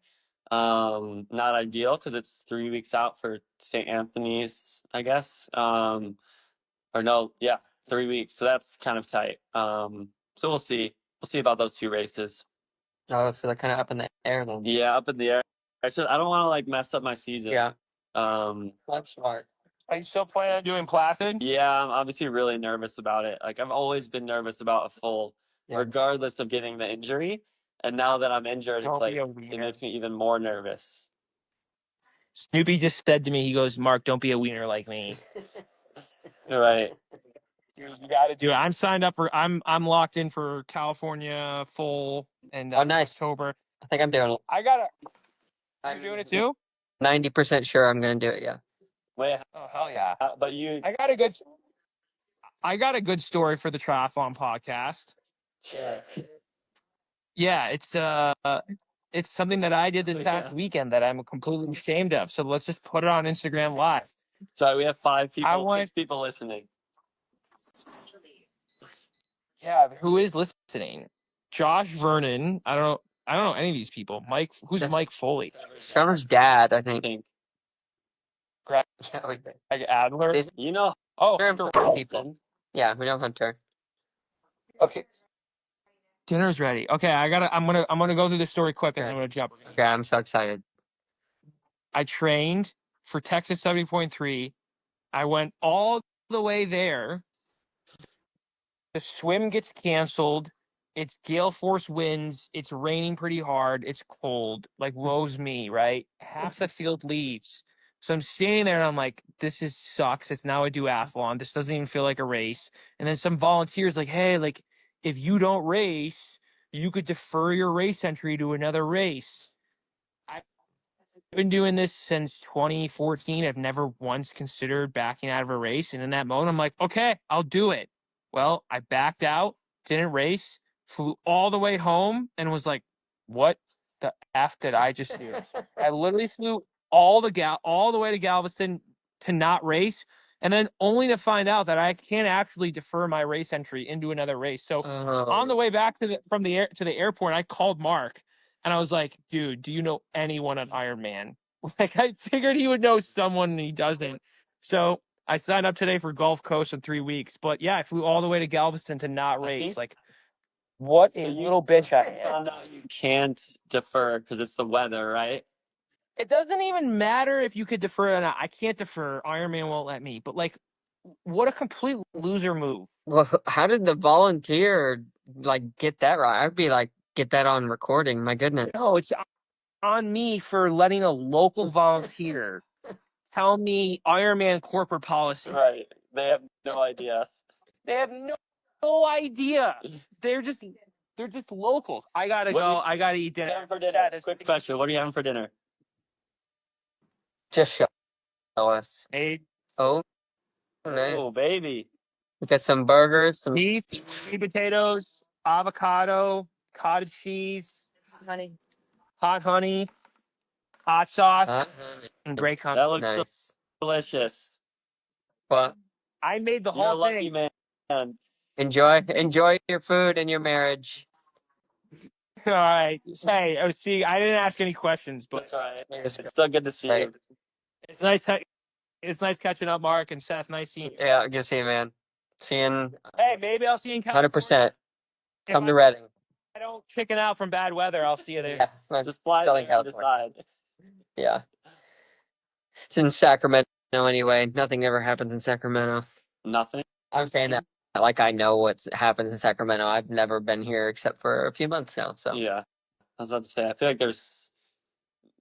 Not ideal because it's 3 weeks out for St. Anthony's, I guess. Or no, yeah, 3 weeks. So that's kind of tight. So we'll see. We'll see about those two races. Oh, so they're kind of up in the air then. Yeah, up in the air. I don't want to like mess up my season. Yeah. Um, That's smart. Are you still planning on doing Placid? yeah, I'm obviously really nervous about it. Like I've always been nervous about a full, Yeah. regardless of getting the injury. And now that I'm injured, Don't it's like be a it wiener. makes me even more nervous. Snoopy just said to me, he goes, "Mark, don't be a wiener like me." Right. Dude, you got to do it. I'm signed up for. I'm locked in for California full and Oh, nice. October. I think I'm doing it. I gotta. I'm You're doing it too? 90% sure I'm gonna do it. Yeah. Wait, Oh hell yeah! but you. I got a good story for the triathlon podcast. Yeah, it's something that I did this past weekend that I'm completely ashamed of. So let's just put it on Instagram Live. Sorry, we have 5 people, want- 6 people listening. Yeah, who is listening? Josh Vernon. I don't know any of these people. Mike, who's That's- Mike Foley? Trevor's dad, I I think. think. Greg Adler. These You know, Oh, are Hunter important Ralston. people. Yeah, we know Hunter. Okay. Dinner's ready. Okay, I'm gonna go through the story quick and I'm gonna jump. Okay, I'm so excited. I trained for Texas 70.3. I went all the way there. The swim gets canceled. It's gale force winds. It's raining pretty hard. It's cold. Like, woe's me, right? Half the field leaves. So I'm standing there and I'm like, this is sucks. It's now a duathlon. This doesn't even feel like a race. And then some volunteers like, hey, like, if you don't race, you could defer your race entry to another race. I've been doing this since 2014. I've never once considered backing out of a race. And in that moment, I'm like, okay, I'll do it. Well, I backed out, didn't race, flew all the way home, and was like, what the F did I just do? I literally flew all the way to Galveston to not race, and then only to find out that I can't actually defer my race entry into another race. So on the way back to the airport, I called Mark and I was like, dude, do you know anyone at Ironman? Like, I figured he would know someone and he doesn't. So I signed up today for Gulf Coast in 3 weeks. But yeah, I flew all the way to Galveston to not race. Like, what a little bitch I am. found out you can't defer because it's the weather, right? It doesn't even matter if you could defer or not. I can't defer. Ironman won't let me. But like, what a complete loser move. Well, how did the volunteer like get that right? I'd be like, get that on recording. My goodness. No, it's on me for letting a local volunteer tell me Ironman corporate policy. Right. They have no idea. They have no idea. They're just locals. I gotta What go. do I gotta eat you dinner. having for dinner? Quick question. What are you having for dinner? Just show us. Hey, Oh, Oh, nice. baby. We got some burgers, some beef, sweet potatoes, avocado, cottage cheese, Honey. hot honey, hot sauce, hot and great That company. looks nice. delicious. Well, I made the You're a whole lucky thing. man. enjoy your food and your marriage. All right. Hey, I didn't ask any questions, but That's all right. It's It's still good to see great. you. it's nice. It's nice catching up, Mark and Seth. Nice seeing you. Yeah, good to see you, man. Seeing Hey, maybe I'll see you in California. 100%. If Come to Reading. I don't chicken out from bad weather, I'll see you there. Yeah, I'm Just fly still there in and California. decide. Yeah. It's in Sacramento anyway. Nothing ever happens in Sacramento. Nothing. I'm saying that like I know what happens in Sacramento. I've never been here except for a few months now. So, Yeah. I was about to say, I feel like there's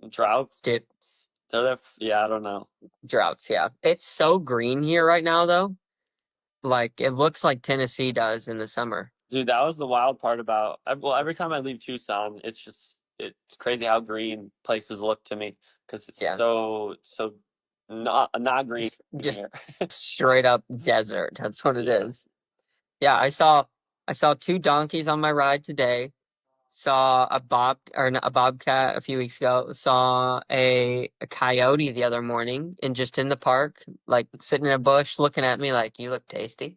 droughts. dude, They're there. Yeah, I don't know. droughts. Yeah. It's so green here right now, though. Like, it looks like Tennessee does in the summer. Dude, that was the wild part about, well, every time I leave Tucson, it's crazy how green places look to me because it's Yeah. so not green Just here. straight up desert. That's what it Yeah. is. Yeah, I saw 2 donkeys on my ride today. Saw a bobcat a few weeks ago. Saw a coyote the other morning and just in the park, like sitting in a bush looking at me like, you look tasty.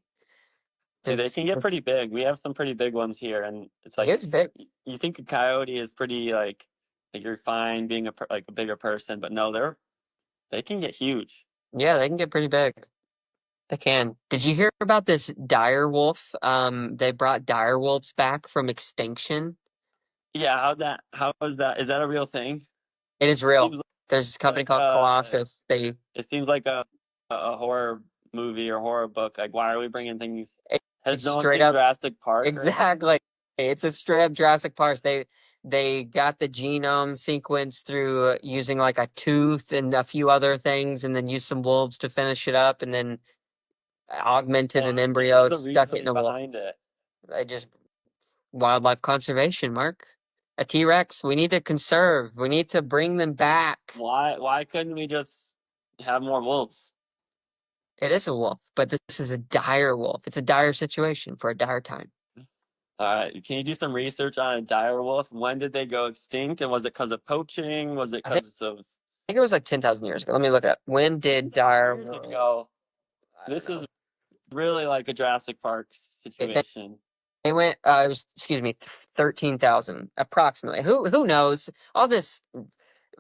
Dude, they can get pretty big. We have some pretty big ones here, and it's like Here's big. you think a coyote is pretty like you're fine being like a bigger person, but no, they can get huge. Yeah, they can get pretty big. They can. Did you hear about this dire wolf? They brought dire wolves back from extinction. Yeah, how is that? Is that a real thing? It is real. Seems There's a company like called Colossus. it seems like a horror movie or horror book. Like, why are we bringing things? Has It's no one straight seen up Jurassic Park? exactly. It's a straight up Jurassic Park. They got the genome sequence through using like a tooth and a few other things, and then used some wolves to finish it up, and then augmented an embryo, What's the stuck it in reasoning a wolf. behind it? I just wildlife conservation, Mark. A T-Rex, we need to conserve. We need to bring them back. Why couldn't we just have more wolves? It is a wolf, but this is a dire wolf. It's a dire situation for a dire time. All right, can you do some research on a dire wolf? When did they go extinct, and was it because of poaching? Was it I think- because of I think it was like 10,000 years ago. Let me look it up. When did dire years wolf? ago? I don't This know. is really like a Jurassic Park situation. went. It was, excuse me, 13,000 approximately. Who knows? All this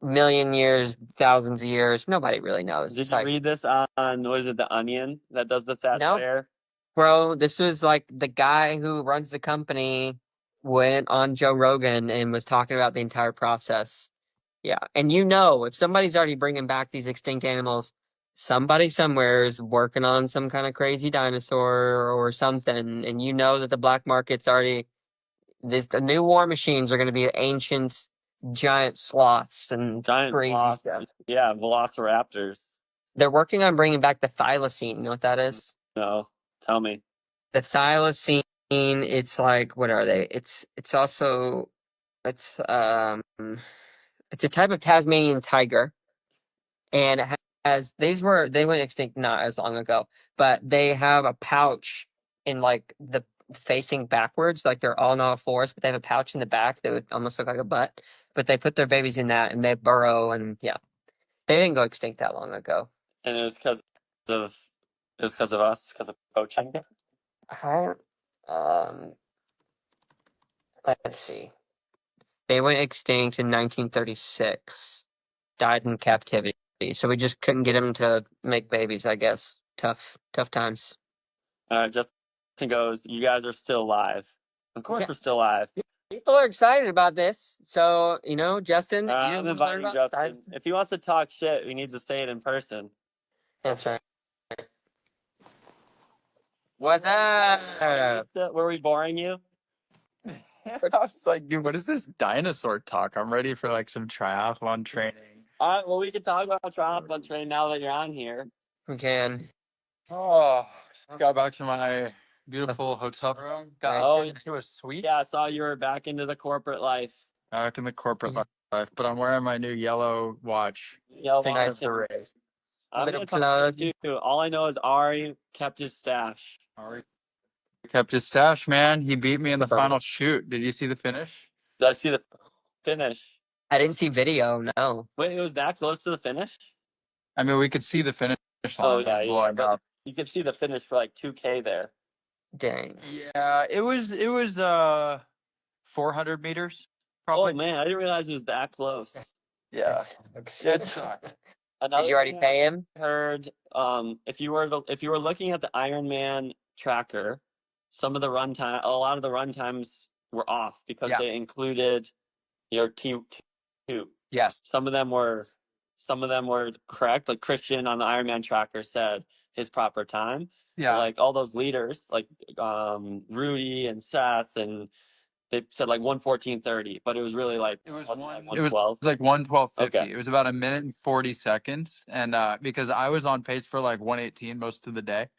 million years, thousands of years, nobody really knows. Did It's you like, read this on, what is it, The Onion that does the nope, satire? bro. This was like the guy who runs the company went on Joe Rogan and was talking about the entire process. Yeah, and if somebody's already bringing back these extinct animals, somebody somewhere is working on some kind of crazy dinosaur or something, and that the black market's already the new war machines are going to be ancient giant sloths and Giant crazy sloth. stuff. Yeah, velociraptors. They're working on bringing back the thylacine. You know what that is? No, tell me. The thylacine. It's like, what are they? It's also it's it's a type of Tasmanian tiger, and it has they went extinct not as long ago, but they have a pouch in like the facing backwards, like they're all on all fours, but they have a pouch in the back that would almost look like a butt. But they put their babies in that and they burrow, and yeah, they didn't go extinct that long ago. And of it was because of us, because of poaching. I, um, let's see. They went extinct in 1936. Died in captivity. So we just couldn't get them to make babies, I guess. Tough times. All right, Justin goes, you guys are still alive. Of course Yeah. we're still alive. People are excited about this. So, Justin, I'm inviting Justin. If he wants to talk shit, he needs to say it in person. That's right. What's up? Were we boring you? I was like, dude, what is this dinosaur talk? I'm ready for like some triathlon training. All right, well, we can talk about triathlon train now that you're on here. We can. Oh, just got back to my beautiful hotel room. Got into a suite. Yeah, I saw you were back into the corporate life. Back in the corporate life, but I'm wearing my new yellow watch. Thinking Watch of the race. I'm Little gonna talk plug. shit too. All I know is Ari kept his stash. Ari kept his stash, man. He beat me in the final shoot. Did you see the finish? Did I see the finish? I didn't see video, no. Wait, it was that close to the finish? I mean, we could see the finish Oh line. yeah. But you could see the finish for like 2K there. Dang. Yeah, it was 400 meters, probably. Oh man, I didn't realize it was that close. Yeah. It sucked. Did you already pay him? I heard if you were looking at the Ironman tracker, a lot of the run times were off because they included your T2. Yes. Some of them were correct. Like Christian on the Ironman tracker said his proper time. Yeah. But like all those leaders, like Rudy and Seth, and they said like 1:14:30, but it was really like It was 1:12. like 1:12:50. Okay. It was about 1 minute and 40 seconds. And because I was on pace for like 1:18 most of the day.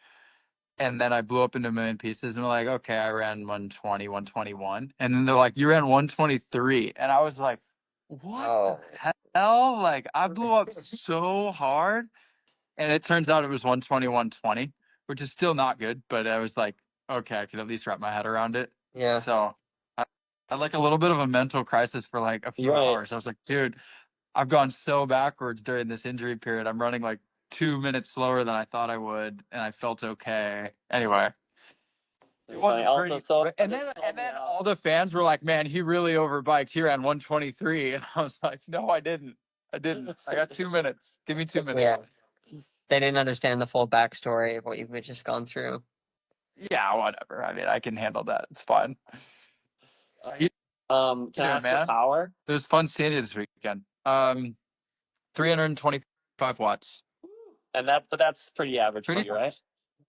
And then I blew up into a million pieces and they're like, okay, I ran 1:20, 1:21. And then they're like, you ran 1:23. And I was like, what the hell? Like I blew up so hard. And it turns out it was 1:20, 1:20, which is still not good, but I was like, okay, I could at least wrap my head around it. Yeah. So I had like a little bit of a mental crisis for like a few hours. I was like, dude, I've gone so backwards during this injury period. I'm running like 2 minutes slower than I thought I would, and I felt okay. Anyway. It wasn't pretty. And then all the fans were like, man, he really overbiked. He ran 1:23. And I was like, no, I didn't. I got 2 minutes. Give me 2 minutes. Yeah. They didn't understand the full backstory of what you've just gone through. Yeah, whatever. I mean, I can handle that. It's fine. Can I ask for power? It was fun seeing you this weekend. 325 watts. And that's pretty average for you, right?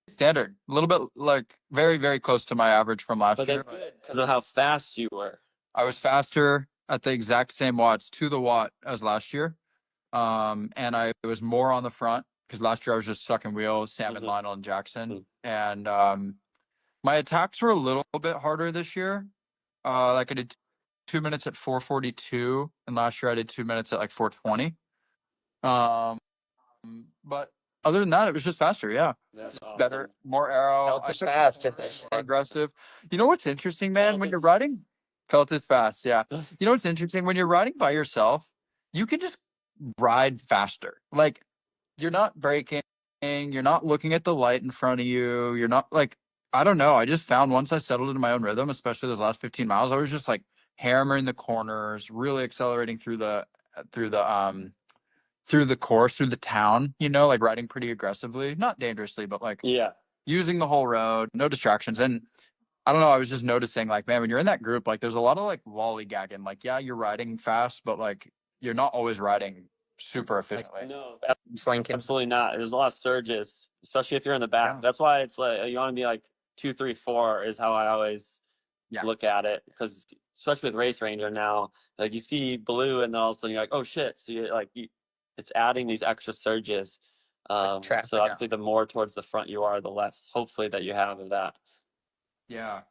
Standard. A little bit like very, very close to my average from last year. But that's good because of how fast you were. I was faster at the exact same watts to the watt as last year. And I was more on the front because last year I was just sucking wheels, Sam and Lionel and Jackson. And my attacks were a little bit harder this year. Like I did 2 minutes at 4:42, and last year I did 2 minutes at like 4:20. But other than that, it was just faster. Yeah, that's awesome. Better, more arrow. Felt as fast, just more aggressive. You know what's interesting, man? When you're riding, felt as fast. Yeah. You know what's interesting? When you're riding by yourself, you can just ride faster. Like you're not braking. You're not looking at the light in front of you. You're not like I don't know. I just found once I settled into my own rhythm, especially those last 15 miles, I was just like hammering the corners, really accelerating through the course, through the town, like riding pretty aggressively, not dangerously, but like Yeah. using the whole road, no distractions. And I don't know, I was just noticing like, man, when you're in that group, like there's a lot of like lollygagging. Like, yeah, you're riding fast, but like you're not always riding super efficiently. No, Slinking. absolutely not. There's a lot of surges, especially if you're in the back. Yeah. That's why it's like you want to be like 2, 3, 4 is how I always look at it. Because especially with Race Ranger now, like you see blue and then all of a sudden you're like, oh shit. So it's adding these extra surges. Traffic. So obviously the more towards the front you are, the less hopefully that you have of that. Yeah.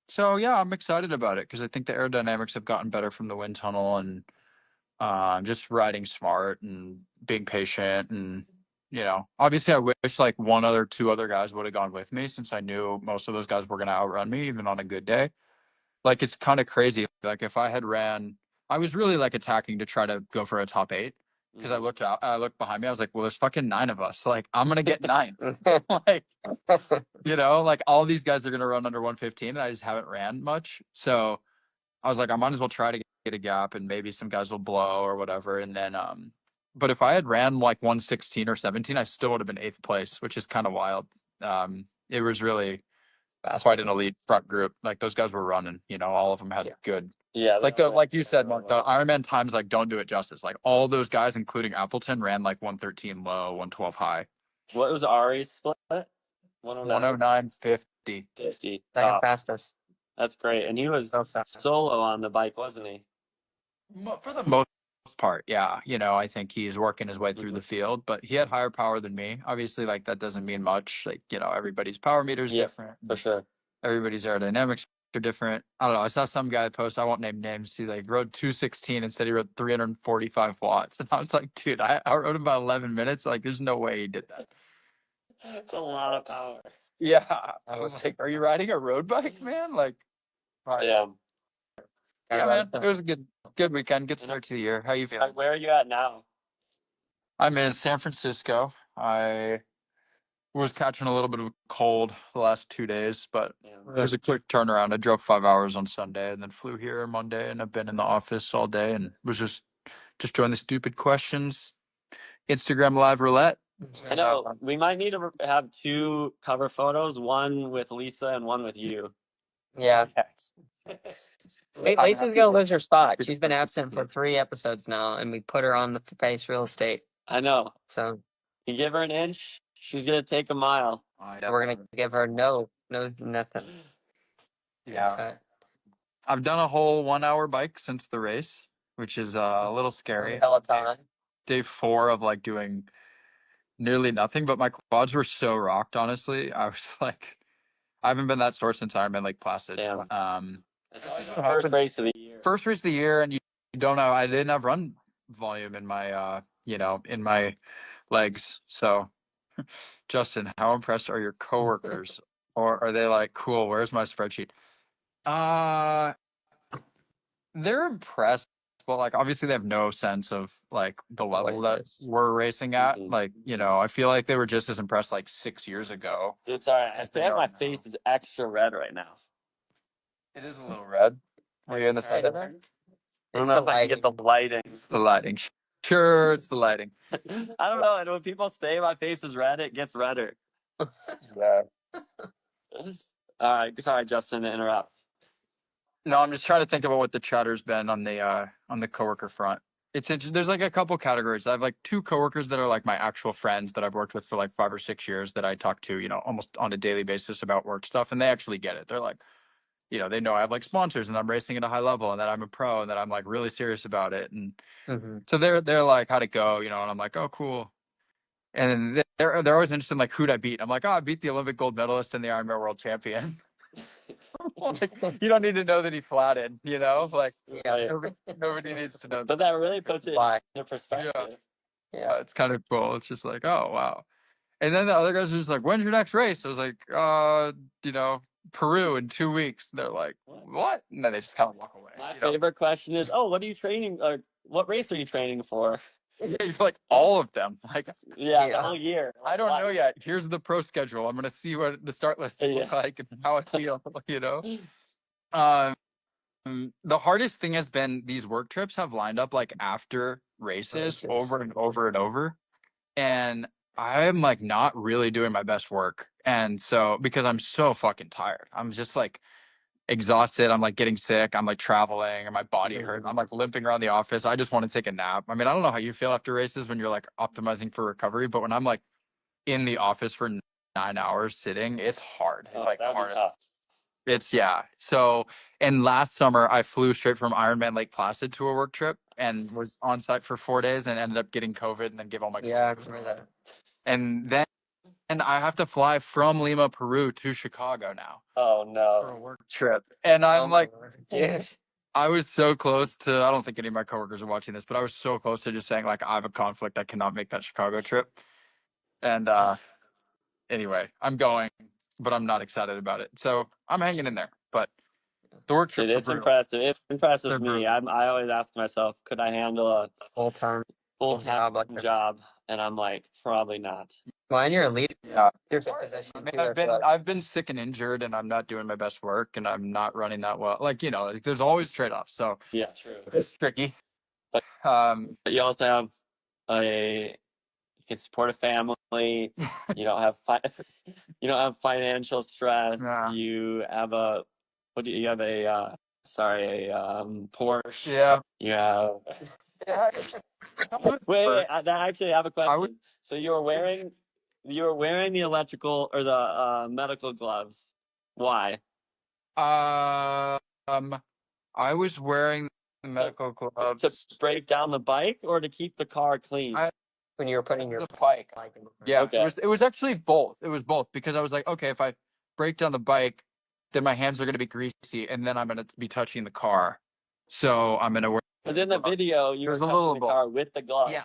So yeah, I'm excited about it because I think the aerodynamics have gotten better from the wind tunnel and just riding smart and being patient and obviously I wish like two other guys would have gone with me since I knew most of those guys were gonna outrun me even on a good day. Like it's kind of crazy. Like if I had ran, I was really like attacking to try to go for a top 8 because I looked behind me. I was like, well, there's fucking 9 of us. Like I'm gonna get 9. Like like all these guys are gonna run under 115, and I just haven't ran much. So I was like, I might as well try to get a gap, and maybe some guys will blow or whatever. And then, but if I had ran like 116 or 17, I still would have been 8th place, which is kind of wild. It was really quite an elite front group. Like those guys were running. All of them had good. Yeah. Like you said, Mark, the Ironman times like don't do it justice. Like all those guys, including Appleton, ran like 113 low, 112 high. What was Ari's split? 109.50. 50. Second fastest. That's great. And he was So fast. solo on the bike, wasn't he? For the most part, yeah. I think he's working his way through the field, but he had higher power than me. Obviously, like that doesn't mean much. Like, everybody's power meter is different. For sure. Everybody's aerodynamics are different. I don't know. I saw some guy post, I won't name names. He like rode 216 and said he rode 345 watts. And I was like, dude, I rode him about 11 minutes. Like, there's no way he did that. It's a lot of power. Yeah. I was like, are you riding a road bike, man? Like, Yeah. Yeah, man. It was a good weekend. Good start to the year. How you feeling? Where are you at now? I'm in San Francisco. I was catching a little bit of a cold the last 2 days, but it was a quick turnaround. I drove 5 hours on Sunday and then flew here Monday, and I've been in the office all day and was just doing the stupid questions. Instagram live roulette. I know. We might need to have 2 cover photos, one with Lisa and one with you. Yeah. Lisa's gonna lose her spot. She's been absent for 3 episodes now, and we put her on the face real estate. I know. So you give her an inch, she's gonna take a mile. we're gonna give her no nothing. Yeah. Okay. I've done a whole 1 hour bike since the race, which is a little scary. Peloton. Day 4 of like doing nearly nothing, but my quads were so rocked, honestly. I was like, I haven't been that sore since Ironman Lake Placid. It's always the first race of the year. First race of the year, and you don't know. I didn't have run volume in my, in my legs. So, Justin, how impressed are your coworkers, or are they like, cool? Where's my spreadsheet? They're impressed, but like obviously they have no sense of like the level that we're racing at. Like, I feel like they were just as impressed like 6 years ago. Dude, sorry, I feel like my face is extra red right now. It is a little red. Are you in the side of there? I don't know if I can get the lighting. The lighting. Sure, it's the lighting. I don't know. And when people say my face is red, it gets redder. Yeah. All right. Sorry, Justin, to interrupt. No, I'm just trying to think about what the chatter's been on the coworker front. It's interesting. There's like a couple categories. I have like 2 coworkers that are like my actual friends that I've worked with for like 5 or 6 years that I talk to, almost on a daily basis about work stuff, and they actually get it. They're like, they know I have like sponsors and I'm racing at a high level and that I'm a pro and that I'm like really serious about it. And so they're like, how'd it go? And I'm like, oh, cool. And they're always interested in like, who'd I beat? I'm like, oh, I beat the Olympic gold medalist and the Ironman world champion. Like, you don't need to know that he flatted, like nobody needs to know. But that really puts it into perspective. Yeah, it's kind of cool. It's just like, oh, wow. And then the other guys are just like, when's your next race? I was like, Peru in 2 weeks. They're like, what? And then they just kind of walk away. My favorite question is, oh, what are you training, or what race are you training for? You're like all of them. Like Yeah, the Yeah. whole year. I don't know yet. Here's the pro schedule. I'm gonna see what the start list looks Yeah. like and how I feel. You know. Um, the hardest thing has been these work trips have lined up like after races over and over and over, and I'm like not really doing my best work, and so because I'm so fucking tired, I'm just like exhausted. I'm like getting sick. I'm like traveling, and my body hurts. I'm like limping around the office. I just want to take a nap. I mean, I don't know how you feel after races when you're like optimizing for recovery, but when I'm like in the office for 9 hours sitting, it's hard. It's Oh, like that'd be hard. tough. It's yeah. So, and last summer I flew straight from Ironman Lake Placid to a work trip and was on site for 4 days and ended up getting COVID and then gave all my Yeah, I coworkers remember that. and then I have to fly from Lima, Peru to Chicago now Oh for a no. work trip. And I'm like, Dude. I was so close to, I don't think any of my coworkers are watching this, but I was so close to just saying like I have a conflict. I cannot make that Chicago trip. And anyway, I'm going, but I'm not excited about it. So I'm hanging in there. But the work Dude, trips are it's brutal. impressive. It impresses They're me. brutal. I always ask myself, could I handle a Full-time full-time job like that. job? And I'm like, probably not. Well, and you're a leader. Yeah. Leadership position I mean, too. I feel like. I've been sick and injured, and I'm not doing my best work, and I'm not running that well. Like like, there's always trade-offs, so Yeah, true. it's tricky. But Um, you also have you can support a family. You don't have you don't have financial stress. yeah, You have a what do you have a sorry a Porsche. yeah. You have Yeah. wait, I actually have a I would, question. So you were wearing the electrical or the medical gloves. Why? um, I was wearing the medical To gloves. break down the bike or to keep the car clean? When you were putting your The bike. in the Yeah, Okay. it was actually both. It was both because I was like, okay, if I break down the bike, then my hands are gonna be greasy, and then I'm gonna be touching the car. So I'm gonna wear. Because in the video you were There's a touching little the both. car with the gloves. Yeah.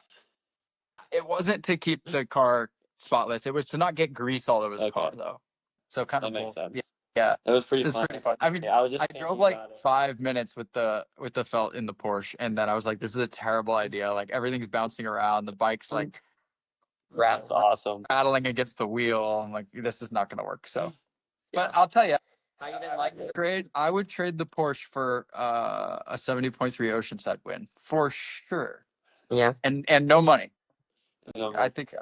It wasn't to keep the car spotless. It was to not get grease all over the Okay. car, though. So kind That of makes both. sense. Yeah, It was pretty it's fun. pretty fun. I mean, I was just I thinking drove like about it. 5 minutes with the felt in the Porsche, and then I was like, "This is a terrible idea. Like everything's bouncing around. The bike's like That's awesome. rattling against the wheel. I'm like, this is not gonna work." So, but I'll tell you, How you didn't like it? I would trade the Porsche for a 70.3 Oceanside win for sure, Yeah. and no money. No, I think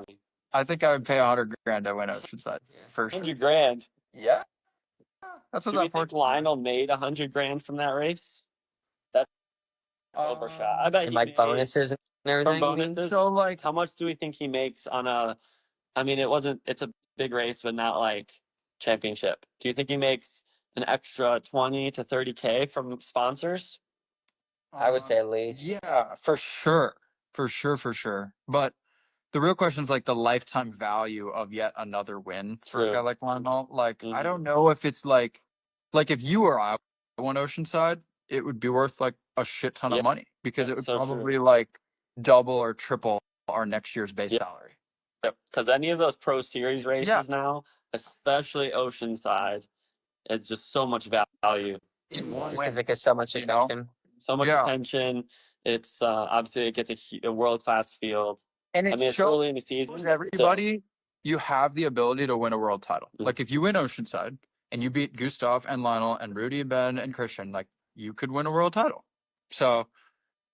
I would pay $100,000 to win Oceanside for sure. 100 grand. Yeah, that's what Do we that think Porsche. Lionel made 100 grand from that race? That's overshot. I bet And he like made bonuses and from everything. You mean? bonuses. So like, How much do we think he makes on a? I mean, it's a big race, but not like championship. Do you think he makes an extra 20 to 30K from sponsors? I would say at least. yeah, for sure, for sure, for sure. But the real question is like the lifetime value of yet another win for a True. guy like Lionel. Like, I Mhm. don't know if it's like if you or I won Oceanside, it would be worth like a shit ton Yeah, of money because it that's would so true. probably like double or triple our next year's base Yeah. salary. Yep. Because any of those Pro Series races Yeah. now, especially Oceanside, it's just so much value. Because it gets so much You know? attention. So much Yeah. attention. It's obviously it gets a world class field. And I it mean, it's shows early in the season. Still. everybody you have the ability to win a world title. Mhm. Like if you win Oceanside and you beat Gustav and Lionel and Rudy and Ben and Christian, like you could win a world title. So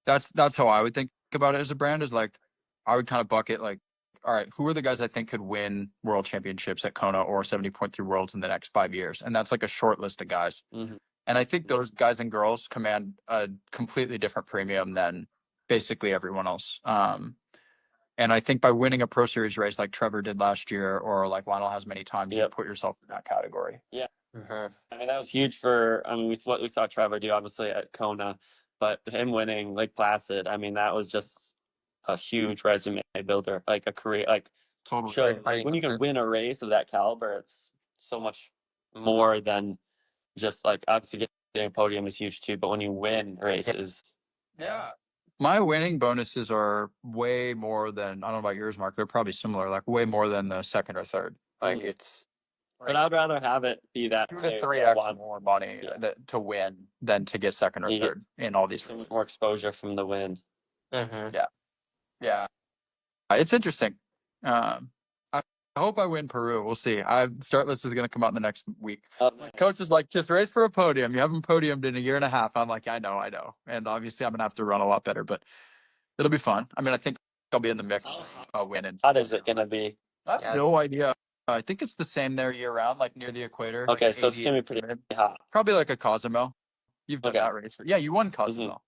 that's how I would think about it as a brand is like I would kind of bucket like, all right, who are the guys I think could win world championships at Kona or 70.3 worlds in the next 5 years? And that's like a short list of guys. Mhm. And I think those guys and girls command a completely different premium than basically everyone else. And I think by winning a Pro Series race like Trevor did last year, or like Lionel has many times, you Yep. put yourself in that category. Yeah. Mhm. I mean, that was huge for. I mean, we saw Trevor do obviously at Kona, but him winning Lake Placid. I mean, that was just a huge resume builder, like a career, like Totally. show Right. when you can win a race of that caliber. It's so much more than just like obviously getting a podium is huge too, but when you win races, Yeah. My winning bonuses are way more than I don't know about yours, Mark. They're probably similar, like way more than the second or third. Like Mhm. it's but I'd rather have it be that 2 way to 3 where I x want more money Yeah. to win than to get second or You get third in all these so much races. more exposure from the win. Mhm. Yeah. Yeah, it's interesting. I hope I win Peru. We'll see. Start list is going to come out in the next week. My coach is like, just race for a podium. You haven't podiumed in a year and a half. I'm like, I know. And obviously, I'm going to have to run a lot better, but it'll be fun. I mean, I think I'll be in the mix. I'll win. And How is it gonna be? I have no idea. I think it's the same there year round, like near the equator. Okay, like so it's gonna be pretty hot. Probably like a Cozumel. You've done that race. Yeah, you won Cozumel.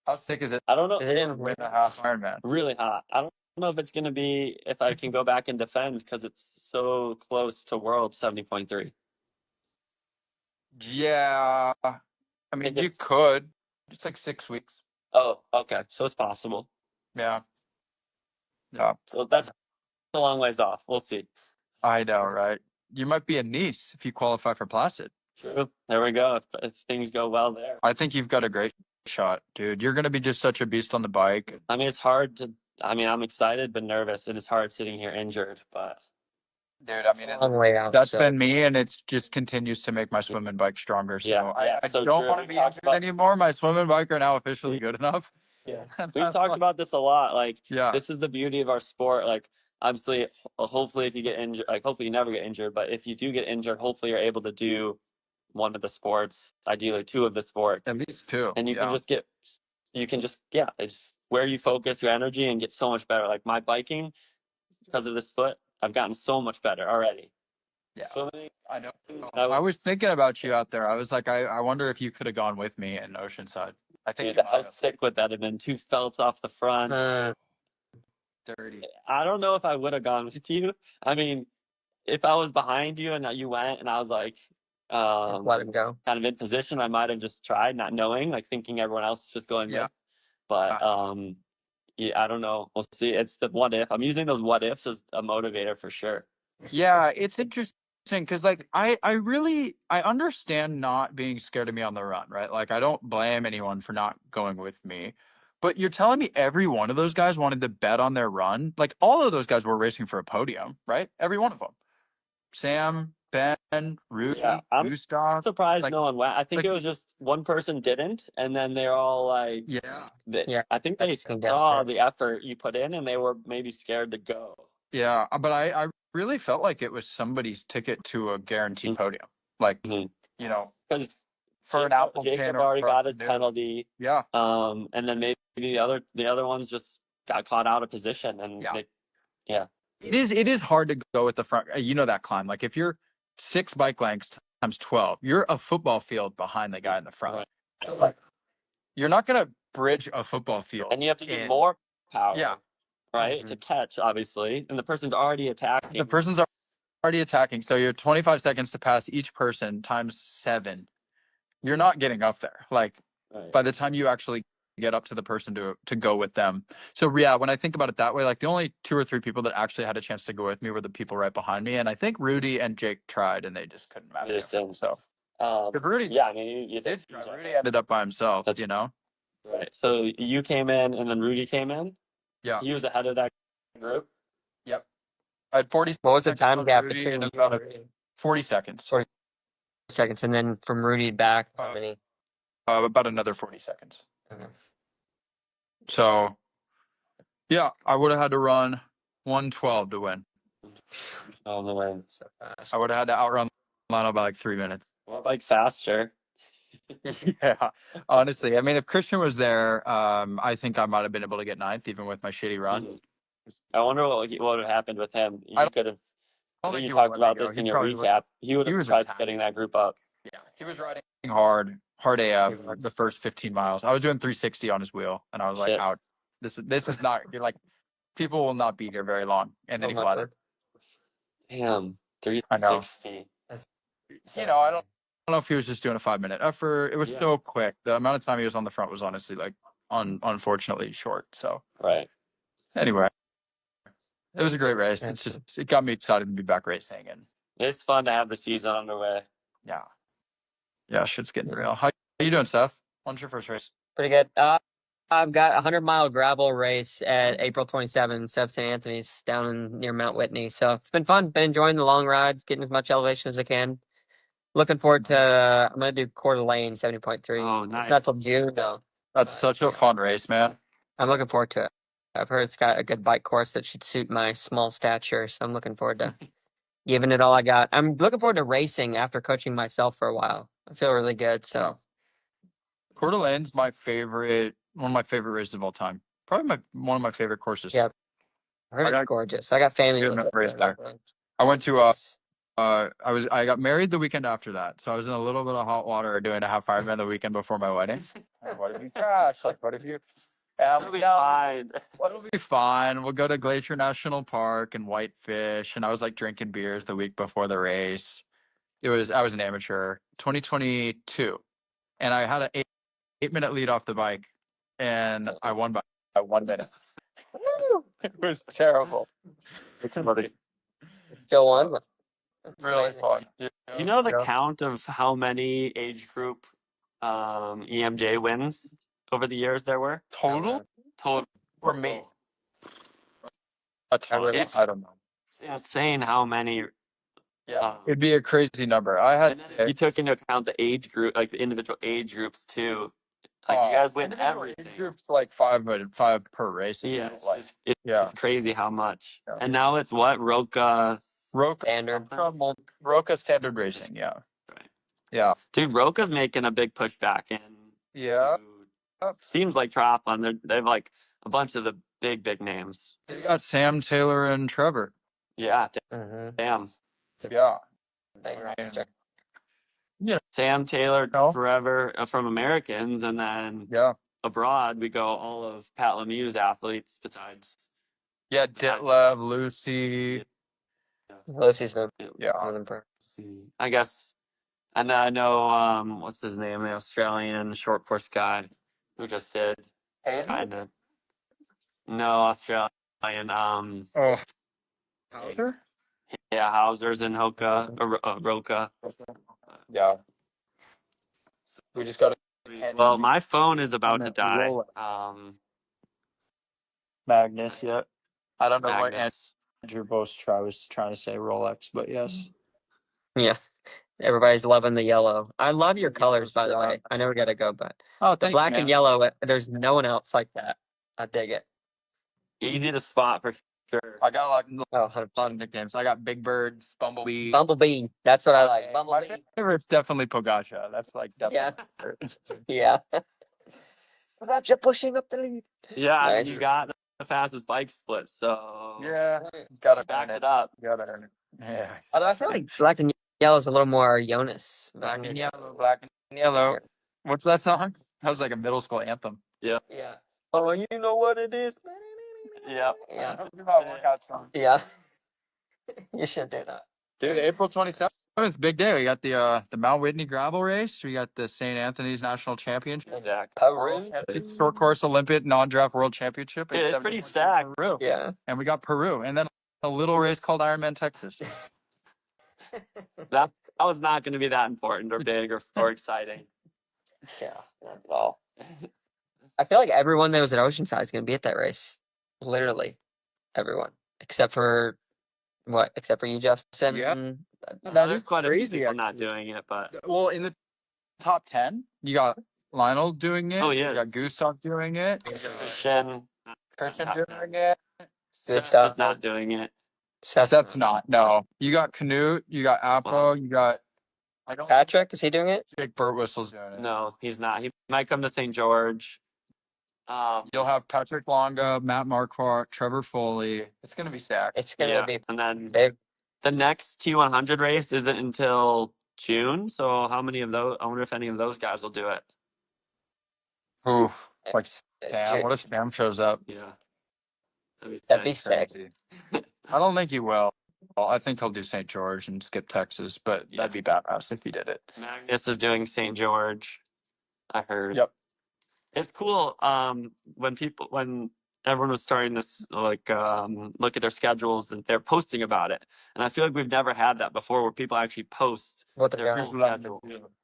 How sick is it? I don't know. Is it in Win a half Ironman. Really hot. I don't know if it's gonna be if I can go back and defend because it's so close to World 70.3. Yeah. I mean, you it's- could. It's like 6 weeks. Oh, okay. So it's possible. Yeah. Yeah. So that's a long ways off. We'll see. I know, right? You might be a Nice if you qualify for Placid. True. There we go. If things go well there. I think you've got a great shot, dude. You're going to be just such a beast on the bike. I mean, it's hard to. I mean, I'm excited but nervous. It is hard sitting here injured, but Dude, I mean, long way out. that's been me, and it's just continues to make my swimming bike stronger. So Yeah, I so don't true. want to be injured anymore. My swimming bike are now officially good enough. yeah, we've talked about this a lot. Like, Yeah. this is the beauty of our sport. Like, obviously, hopefully, if you get injured, like, hopefully you never get injured. But if you do get injured, hopefully you're able to do one of the sports, ideally two of the sports, At least two. and you can just get, it's where you focus your energy and get so much better. Like my biking, because of this foot, I've gotten so much better already. Yeah. Swimming, I know. I was thinking about you out there. I was like, I wonder if you could have gone with me in Oceanside. I think dude, you how might have. sick would that have been? 2 felts off the front. Dirty. I don't know if I would have gone with you. I mean, if I was behind you and you went and I was like, Let him go. kind of in position, I might have just tried, not knowing, like thinking everyone else is just going Yeah. with. But yeah, I don't know. We'll see. It's the what if. I'm using those what ifs as a motivator for sure. Yeah, it's interesting because like I understand not being scared of me on the run, right? Like I don't blame anyone for not going with me. But you're telling me every one of those guys wanted to bet on their run? Like all of those guys were racing for a podium, right? Every one of them. Sam, Ben, Rudy, I'm Gustav. surprised like, no one went. I think like- it was just one person didn't, and then they're all like, Yeah. Yeah, I think they I think that's saw fair. the effort you put in, and they were maybe scared to go. Yeah, but I really felt like it was somebody's ticket to a guaranteed podium. Like, Mhm. you know, Because for an Apple Jacob can already or got his afternoon. penalty. Yeah. And then maybe the other ones just got caught out of position, and Yeah. It is hard to go at the front. You know that climb. Like if you're 6 bike lengths times 12, you're a football field behind the guy in the front. Right. So, like, you're not gonna bridge a football field. and you have to do more power. Yeah. Right, to catch, obviously, and the person's already attacking. The person's already attacking, so you're 25 seconds to pass each person times 7. You're not getting up there. Like Right. by the time you actually get up to the person to go with them. So yeah, when I think about it that way, like the only 2 or 3 people that actually had a chance to go with me were the people right behind me, and I think Rudy and Jake tried, and they just couldn't match Just it. didn't. So If Rudy, yeah, I mean, you did try. Rudy ended up by himself. That's- You know. Right. So you came in, and then Rudy came in. Yeah. He was ahead of that group. Yep. I had 40. What was the seconds time on gap Rudy between and you about and Rudy? 40 seconds. 40 seconds, and then from Rudy back, how many? About another 40 seconds. Okay. So, yeah, I would have had to run 112 to win. On the way. So fast. I would have had to outrun Lano by like 3 minutes. More bike faster. Yeah, honestly, I mean, if Christian was there, I think I might have been able to get 9th even with my shitty run. Mhm. I wonder what would have happened with him. I You don't- could have. I I don't think think you he talked would about let me this go. in He your probably would- recap. He would he have was tried attacking. getting that group up. Yeah, he was riding hard AF the first 15 miles. I was doing 360 on his wheel, and I was like, Shit. out. This is not. You're like, people will not be here very long, and then he flooded. Damn, I know. 360. You know, I don't know if he was just doing a 5-minute effort. It was so quick. The amount of time he was on the front was honestly like unfortunately short. So Right. anyway, it was a great race. It's just it got me excited to be back racing, and It's fun to have the season underway. yeah, shit's getting real. How you doing, Seth? When's your first race? Pretty good. I've got a 100-mile gravel race at April 27th, St. Anthony's down near Mount Whitney. So it's been fun. Been enjoying the long rides, getting as much elevation as I can. Looking forward to. I'm gonna do Coeur d'Alene 70.3. Oh, nice. It's not till June though. That's such a fun race, man. I'm looking forward to it. I've heard it's got a good bike course that should suit my small stature, so I'm looking forward to giving it all I got. I'm looking forward to racing after coaching myself for a while. I feel really good. So Coeur d'Alene's one of my favorite races of all time. Probably one of my favorite courses. yeah, I heard it's gorgeous. I got family Good who lives memories there. there. I went to I got married the weekend after that, so I was in a little bit of hot water doing a half Ironman the weekend before my wedding. What if you crash? Like, what if you? It'll be fine. It'll be fine. We'll go to Glacier National Park and Whitefish, and I was like drinking beers the week before the race. I was an amateur, 2022, and I had an 8 minute lead off the bike, and I won by 1 minute. It was terrible. It's funny. Still won. That's Really amazing. fun. You know the count of how many age group EMJ wins over the years there were? Total Total. for me? A ton. It's- I don't know. It's insane how many. Yeah, it'd be a crazy number. I had. And then if you took into account the age group, like the individual age groups too. Like you guys win everything. Age groups like five per race. Yeah, Like, it's crazy how much. Yeah. And now it's what Roca Standard. Roca standard racing. Yeah. Right. Yeah. Dude, Roca's making a big push back in. Yeah. Seems like triathlon. They have like a bunch of the big names. They got Sam, Taylor, and Trevor. Yeah, Mm-hmm. damn. Yeah. Sam, Taylor, No. Trevor from Americans, and then Yeah. abroad we go all of Pat Lemieux's athletes besides. Yeah. Ditlev, Lucy. Lucy's been Yeah. one of them for. I guess, and then I know what's his name, the Australian short course guy who just did kind of. No, Australian. Oh. Hauser? Yeah, Hauser's in Hoka or Roca. Yeah. We just got to. Well, my phone is about to die. Roulette. Magnus, yeah. I don't know what Magnus. Andrew was trying to say Rolex, but yes. Yeah, everybody's loving the yellow. I love your colors, by the way. I know we gotta go, but Oh, the thanks, black man. and yellow, there's no one else like that. I dig it. Easy to spot for sure. I got like Oh, a lot of nicknames. I got Big Bird, Bumblebee. Bumblebee. That's what I like. My Bumblebee. favorite's definitely Pogacha. That's like definitely. Yeah. You're pushing up the lead. Yeah, I mean, Nice. you got the fastest bike split, so Yeah. Gotta back earn it up. Gotta earn it. Yeah. Although I feel like black and yellow is a little more Jonas. Black and yellow, black and yellow. What's that song? That was like a middle school anthem. Yeah. Yeah. Oh, you know what it is. Yep. Yeah. Workout song. Yeah. You should do that. Dude, April 27th, big day. We got the Mount Whitney gravel race. We got the St. Anthony's National Championship. Exactly. Peru. It's short course Olympic non-draft world championship. Dude, it's pretty stacked. Peru. Yeah. And we got Peru, and then a little race called Ironman Texas. That was not going to be that important or big or exciting. Yeah. Not at all. I feel like everyone that was at Oceanside is going to be at that race. Literally, everyone except for what? Except for you, Justin. Yeah. There's quite a few crazy, people not doing it, but Well, in the top 10, you got Lionel doing it. Oh, yeah. You got Gustav doing it. Christian Doing it. Good is stuff. not doing it. Seth's not. No. You got Canute. You got Apo. You got. I don't. Patrick, is he doing it? Jake Burt Whistle's doing it. No, he's not. He might come to St. George. You'll have Patrick Longa, Matt Marquardt, Trevor Foley. It's gonna be stacked. It's going to Yeah, be and then big. the next T100 race isn't until June. So how many of those? I wonder if any of those guys will do it. Oof. Like Sam. What if Sam shows up? Yeah, That'd be sick. Crazy. I don't think he will. Well, I think he'll do St. George and skip Texas, but that'd be badass if he did it. Magnus is doing St. George. I heard. Yep. It's cool. When everyone was starting this, like, look at their schedules and they're posting about it, and I feel like we've never had that before, where people actually post What their they're full doing. schedule.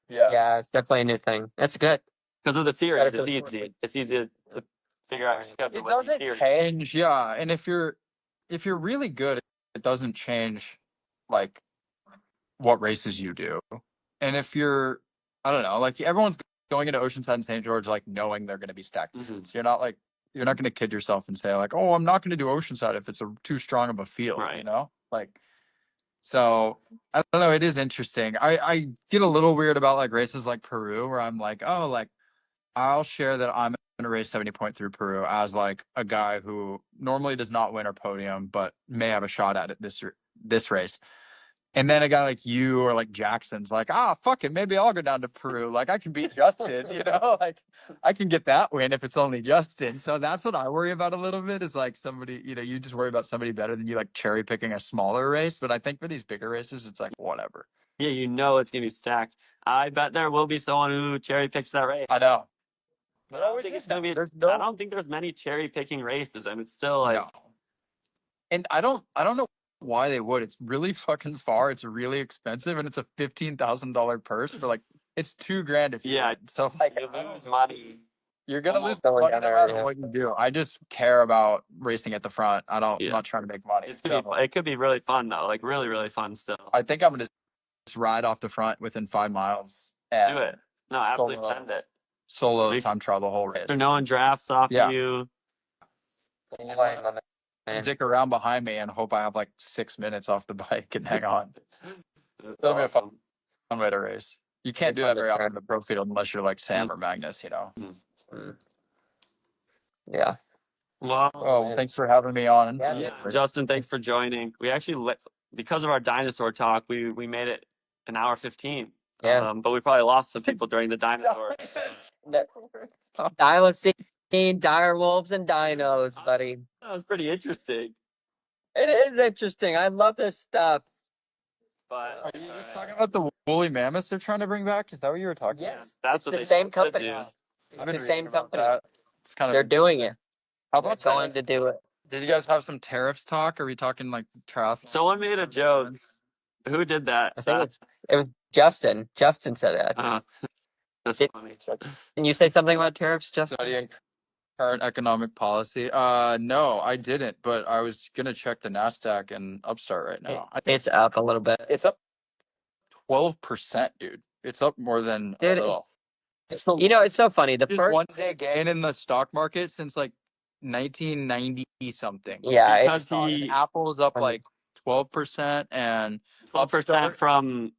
Yeah. Yeah, it's definitely a new thing. That's good. Because of the series, Gotta it's go. easy. It's easy to figure out your schedule. It with the doesn't series. change, yeah. And if you're really good, it doesn't change like what races you do. And if you're, I don't know, like everyone's going into Oceanside and St. George like knowing they're going to be stacked. Mhm. So you're not like you're not gonna kid yourself and say like, oh, I'm not gonna do Oceanside if it's too strong of a field, Right. you know? Like, so I don't know. It is interesting. I get a little weird about like races like Peru, where I'm like, oh, like I'll share that I'm gonna race 70 point through Peru as like a guy who normally does not win or podium, but may have a shot at it this race. And then a guy like you or like Jackson's like, fuck it, maybe I'll go down to Peru. Like I can beat Justin, you know, like I can get that win if it's only Justin. So that's what I worry about a little bit is like somebody, you know, you just worry about somebody better than you, like cherry picking a smaller race. But I think for these bigger races, it's like whatever. Yeah, you know it's gonna be stacked. I bet there will be someone who cherry picks that race. I know. But I don't think it's gonna be. I don't think there's many cherry picking races, and it's still like. No. And I don't know why they would. It's really fucking far. It's really expensive, and it's a $15,000 purse for like it's $2,000 if you Yeah, win. So like you lose money. you're gonna lose Going money down no there, matter yeah. what you do. I just care about racing at the front. I'm Yeah. not trying to make money. It's gonna be, it could be really fun though, like really, really fun still. I think I'm gonna just ride off the front within 5 miles and Do it. No, absolutely Solo. send it. solo Make- time trial the whole race. So no one drafts off Yeah. you. Stick around behind me and hope I have like 6 minutes off the bike and hang on. That's That'll be a awesome. fun way to race. You can't do that very often in the pro field unless you're like Sam or Magnus, you know. Yeah. Well, Oh, thanks for having me on. Yeah. Justin, thanks for joining. We actually, because of our dinosaur talk, we made it an hour 15. Yeah. But we probably lost some people during the dinosaur. I was seeing dire wolves and dinos, buddy. That was pretty interesting. It is interesting. I love this stuff. But Are you just talking about the woolly mammoths they're trying to bring back? Is that what you were talking Yeah. about? that's It's what the they same should company. do. It's I've been the same reading about company. that. It's kind of. They're doing it. How They're about going to do it. Did you guys have some tariffs talk? Are we talking like triathlon? Someone made a joke. Who did that? I think Seth? it was Justin. Justin said it. That's Did- funny. Can you say something about tariffs, Justin? Studying current economic policy. No, I didn't, but I was gonna check the NASDAQ and Upstart right now. I think It's up a little bit. it's up 12%, dude. It's up more than Dude, a little. It's You know, it's so funny. The just first, one day gain in the stock market since like 1990 something. yeah, Because it's he Apple is up funny. like 12% and 12% from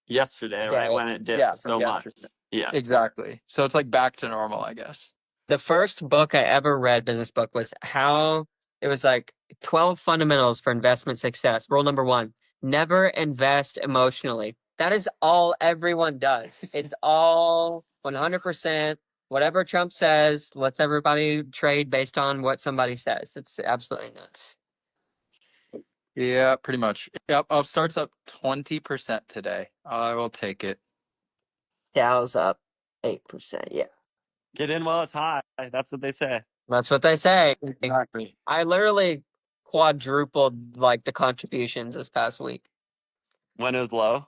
yesterday, right? Yeah, When it dipped yeah, so from much. yesterday. Yeah. Exactly. So it's like back to normal, I guess. the first book I ever read, business book, was it was like 12 fundamentals for investment success. Rule number 1, never invest emotionally. That is all everyone does. It's all 100%. Whatever Trump says, let's everybody trade based on what somebody says. It's absolutely nuts. Yeah, pretty much. Yep, Upstart's up 20% today. I will take it. Dow's up 8%. Yeah, Get in while it's high. That's what they say. that's what they say. Exactly. I literally quadrupled like the contributions this past week. When it was low.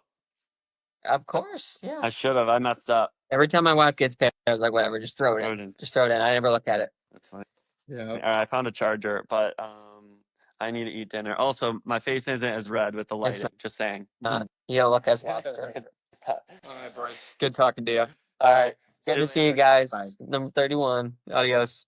Of course, yeah. I should have. I messed up. Every time my wife gets paid, I was like, whatever, just throw it in. Just throw it in. I never look at it. That's funny. Yeah. All right, I found a charger, but I need to eat dinner. Also, my face isn't as red with the lighting. Just saying. You don't look as lobster. All right, boys. Good talking to you. All right. Good See you to see you later. guys. Bye. Number 31. Adios.